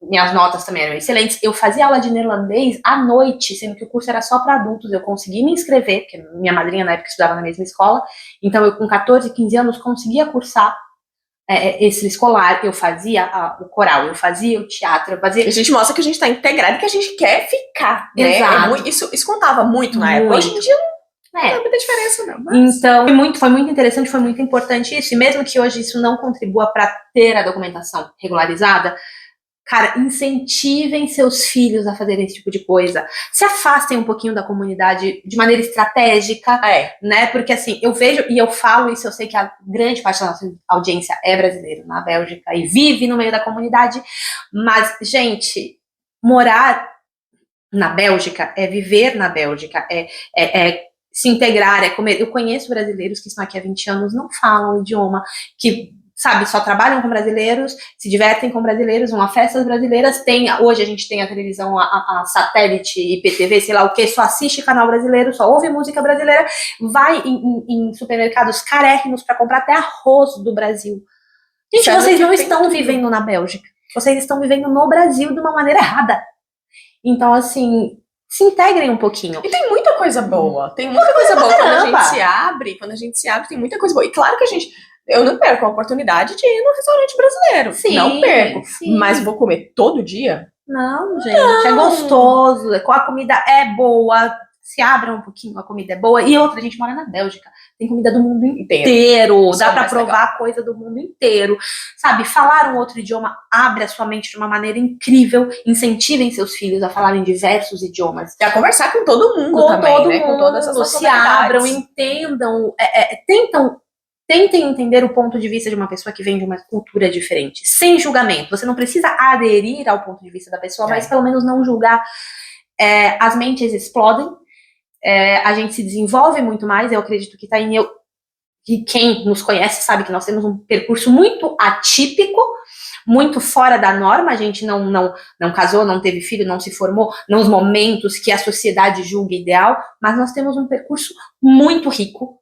minhas notas também eram excelentes. Eu fazia aula de neerlandês à noite, sendo que o curso era só para adultos. Eu consegui me inscrever, porque minha madrinha na época estudava na mesma escola. Então, eu com 14, 15 anos conseguia cursar esse escolar. Eu fazia o coral, eu fazia o teatro, eu fazia... A gente mostra que a gente está integrado e que a gente quer ficar, né? Exato. Isso contava muito na época. Hoje em dia não tem muita diferença, não. Mas... Então, foi muito interessante, foi muito importante isso. E mesmo que hoje isso não contribua para ter a documentação regularizada, cara, incentivem seus filhos a fazerem esse tipo de coisa. Se afastem um pouquinho da comunidade de maneira estratégica, né? Porque assim, eu vejo e eu falo isso, eu sei que a grande parte da nossa audiência é brasileira na Bélgica e vive no meio da comunidade, mas, gente, morar na Bélgica é viver na Bélgica, é se integrar, é comer. Eu conheço brasileiros que estão aqui há 20 anos, não falam o idioma, que... sabe, só trabalham com brasileiros, se divertem com brasileiros, vão a festas brasileiras, hoje a gente tem a televisão, a satélite, IPTV, sei lá o que, só assiste canal brasileiro, só ouve música brasileira, vai em supermercados carérrimos para comprar até arroz do Brasil. Gente, vocês não estão vivendo na Bélgica, vocês estão vivendo no Brasil de uma maneira errada. Então, assim, se integrem um pouquinho. E tem muita coisa boa, quando a gente se abre, tem muita coisa boa. E claro que eu não perco a oportunidade de ir no restaurante brasileiro. Sim, não perco. Sim. Mas vou comer todo dia? Não, gente. É gostoso. A comida é boa. Se abra um pouquinho, a comida é boa. E outra, a gente mora na Bélgica. Tem comida do mundo inteiro. Dá pra provar coisa do mundo inteiro. Sabe, falar um outro idioma abre a sua mente de uma maneira incrível. Incentivem seus filhos a falarem diversos idiomas. E a conversar com todo mundo também, né? Com todas essas se abram, entendam, tentem entender o ponto de vista de uma pessoa que vem de uma cultura diferente, sem julgamento. Você não precisa aderir ao ponto de vista da pessoa, mas pelo menos não julgar. As mentes explodem, a gente se desenvolve muito mais. Eu acredito que que quem nos conhece sabe que nós temos um percurso muito atípico, muito fora da norma. A gente não casou, não teve filho, não se formou nos momentos que a sociedade julga ideal, mas nós temos um percurso muito rico.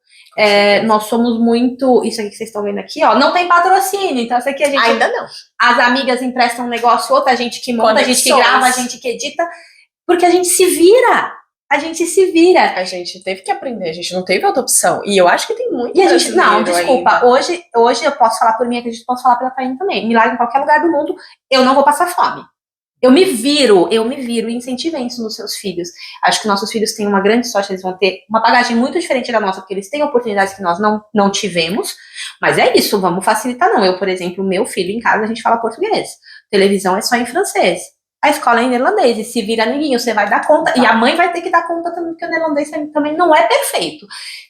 nós somos muito. Isso aqui que vocês estão vendo aqui, ó. Não tem patrocínio. Então, isso aqui a gente. Ainda não. As amigas emprestam um negócio, outra a gente que monta, a gente que Conexões. grava, a gente que edita. Porque a gente se vira. A gente se vira. A gente teve que aprender, a gente não teve outra opção. E eu acho que tem muito E a gente, não, brasileiro desculpa, ainda. hoje eu posso falar por mim, acredito que posso falar pela Taine também. Me larga em qualquer lugar do mundo, eu não vou passar fome. Eu me viro e incentivem isso nos seus filhos. Acho que nossos filhos têm uma grande sorte, eles vão ter uma bagagem muito diferente da nossa, porque eles têm oportunidades que nós não tivemos. Mas é isso, vamos facilitar não. Eu, por exemplo, meu filho em casa, a gente fala português. Televisão é só em francês. A escola é em neerlandês, e se vira neguinho, você vai dar conta, e a mãe vai ter que dar conta também, porque o neerlandês também não é perfeito.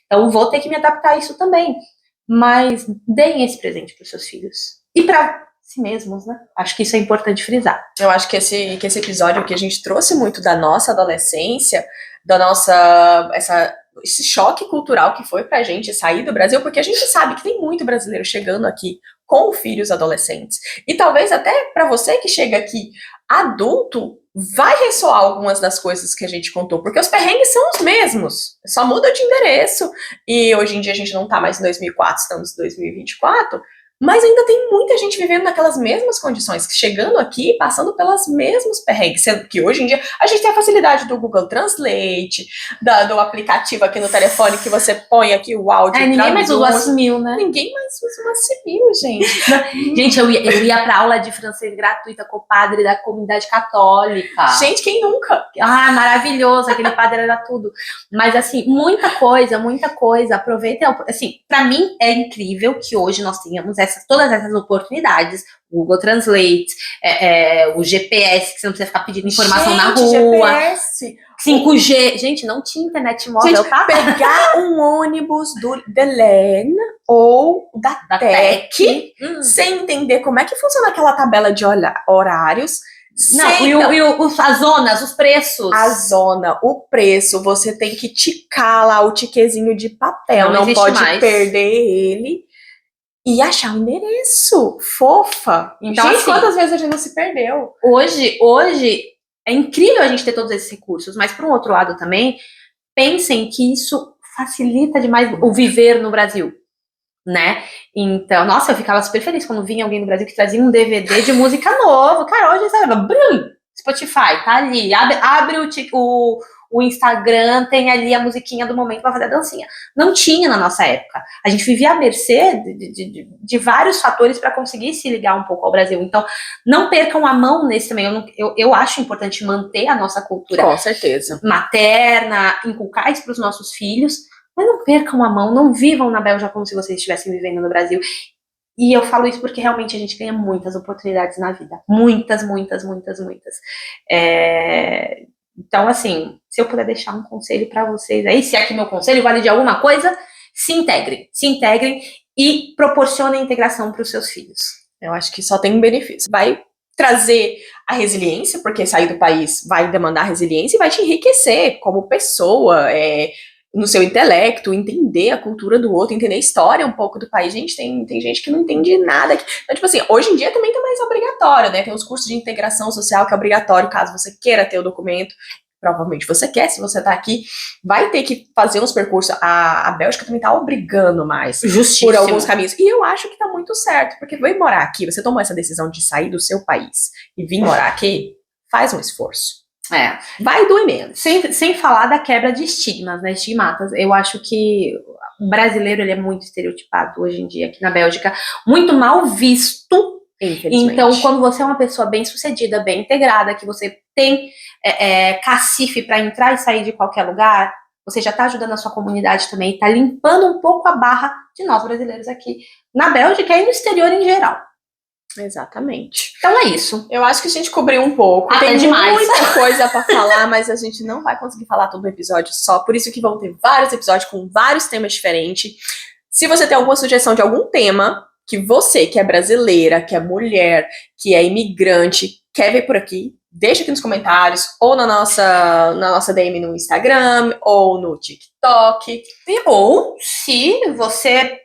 Então, vou ter que me adaptar a isso também. Mas deem esse presente para os seus filhos. E para si mesmos, né? Acho que isso é importante frisar. Eu acho que esse episódio que a gente trouxe muito da nossa adolescência, da nossa esse choque cultural que foi pra gente sair do Brasil, porque a gente sabe que tem muito brasileiro chegando aqui com filhos adolescentes. E talvez até pra você que chega aqui adulto, vai ressoar algumas das coisas que a gente contou, porque os perrengues são os mesmos, só muda de endereço. E hoje em dia a gente não tá mais em 2004, estamos em 2024, mas ainda tem muita gente vivendo naquelas mesmas condições, chegando aqui, passando pelas mesmas perrengues, sendo que hoje em dia a gente tem a facilidade do Google Translate, do aplicativo aqui no telefone que você põe aqui o áudio. Ninguém mais usa o Assimil, né? Ninguém mais usa o Assimil, gente. Gente, eu ia pra aula de francês gratuita com o padre da comunidade católica. Gente, quem nunca? Ah, maravilhoso, aquele padre era tudo. Mas assim, muita coisa, aproveita, assim, pra mim é incrível que hoje nós tenhamos todas essas oportunidades, Google Translate, o GPS, que você não precisa ficar pedindo informação na rua, GPS. 5G, gente, não tinha internet móvel, gente, tá? pegar um ônibus do Delen ou da TEC, sem entender como é que funciona aquela tabela de horários. Não, as zonas, os preços. A zona, o preço, você tem que ticar lá o tiquezinho de papel, não pode perder ele. E achar o endereço, fofa. Então, gente, assim, quantas vezes a gente não se perdeu? Hoje é incrível a gente ter todos esses recursos, mas por um outro lado também, pensem que isso facilita demais o viver no Brasil, né? Então, nossa, eu ficava super feliz quando vinha alguém do Brasil que trazia um DVD de música novo. Cara, hoje, sabe, Spotify, tá ali, abre o Instagram, tem ali a musiquinha do momento pra fazer a dancinha. Não tinha na nossa época. A gente vivia à mercê de vários fatores para conseguir se ligar um pouco ao Brasil. Então, não percam a mão nesse também. Eu acho importante manter a nossa cultura com certeza materna, inculcar isso pros nossos filhos, mas não percam a mão, não vivam na Bélgica como se vocês estivessem vivendo no Brasil. E eu falo isso porque realmente a gente ganha muitas oportunidades na vida. Muitas. Então, assim, se eu puder deixar um conselho pra vocês aí, se é que meu conselho vale de alguma coisa, se integrem e proporcionem integração para os seus filhos. Eu acho que só tem benefício. Vai trazer a resiliência, porque sair do país vai demandar resiliência e vai te enriquecer como pessoa, no seu intelecto, entender a cultura do outro, entender a história um pouco do país. Gente, tem gente que não entende nada. Então, tipo assim, hoje em dia também tá mais obrigatório, né? Tem os cursos de integração social que é obrigatório, caso você queira ter o documento. Provavelmente você quer, se você tá aqui, vai ter que fazer uns percursos. A Bélgica também tá obrigando mais por alguns caminhos. E eu acho que tá muito certo, porque vai morar aqui, você tomou essa decisão de sair do seu país e vir morar aqui, faz um esforço. Vai doer menos. Sem falar da quebra de estigmas, né? Estigmatas. Eu acho que o brasileiro ele é muito estereotipado hoje em dia aqui na Bélgica, muito mal visto. Então, quando você é uma pessoa bem sucedida, bem integrada, que você tem cacife para entrar e sair de qualquer lugar, você já está ajudando a sua comunidade também, está limpando um pouco a barra de nós brasileiros aqui na Bélgica e no exterior em geral. Exatamente. Então é isso. Eu acho que a gente cobriu um pouco. Tem demais. Muita coisa pra falar, mas a gente não vai conseguir falar todo o episódio só. Por isso que vão ter vários episódios com vários temas diferentes. Se você tem alguma sugestão de algum tema que você, que é brasileira, que é mulher, que é imigrante, quer ver por aqui, deixa aqui nos comentários, ou na nossa DM no Instagram, ou no TikTok. Ou se você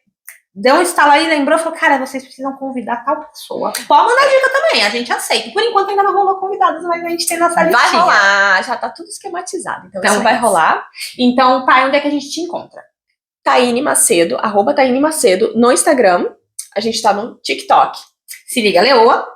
deu um estalo aí, lembrou, falou, cara, vocês precisam convidar tal pessoa. Pode mandar dica também, a gente aceita. Por enquanto ainda não rolou convidados, mas a gente tem nossa listinha. Vai rolar, já tá tudo esquematizado, então isso vai rolar. Então, Thay, onde é que a gente te encontra? Taine Macedo, @TaineMacedo no Instagram. A gente tá no TikTok. Se liga, Leoa.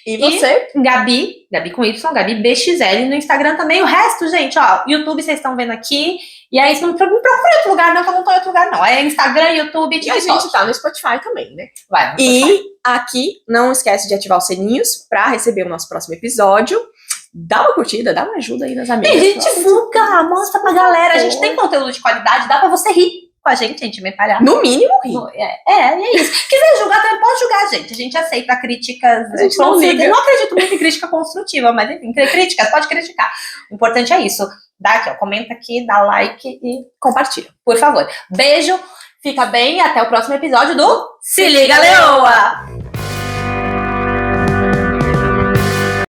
E você? Gabi com Y, Gabi BXL no Instagram também. O resto, gente, ó, YouTube vocês estão vendo aqui. E aí, não procura em outro lugar, não, que eu não tô em outro lugar, não. É Instagram, YouTube, E a TikTok. gente tá no Spotify também, né? Vai, E aqui, não esquece de ativar os sininhos pra receber o nosso próximo episódio. Dá uma curtida, dá uma ajuda aí nas amigas. Gente, divulga, mostra pra galera. A gente tem conteúdo de qualidade, dá pra você rir com a gente me palhar. No mínimo, rir. É isso. Quiser julgar, também pode julgar, gente. A gente aceita críticas. A gente não liga. Eu não acredito muito em crítica construtiva, mas enfim, críticas, pode criticar. O importante é isso. Dá aqui, ó, comenta aqui, dá like e compartilha, por favor. Beijo, fica bem e até o próximo episódio do Se Liga, Leoa!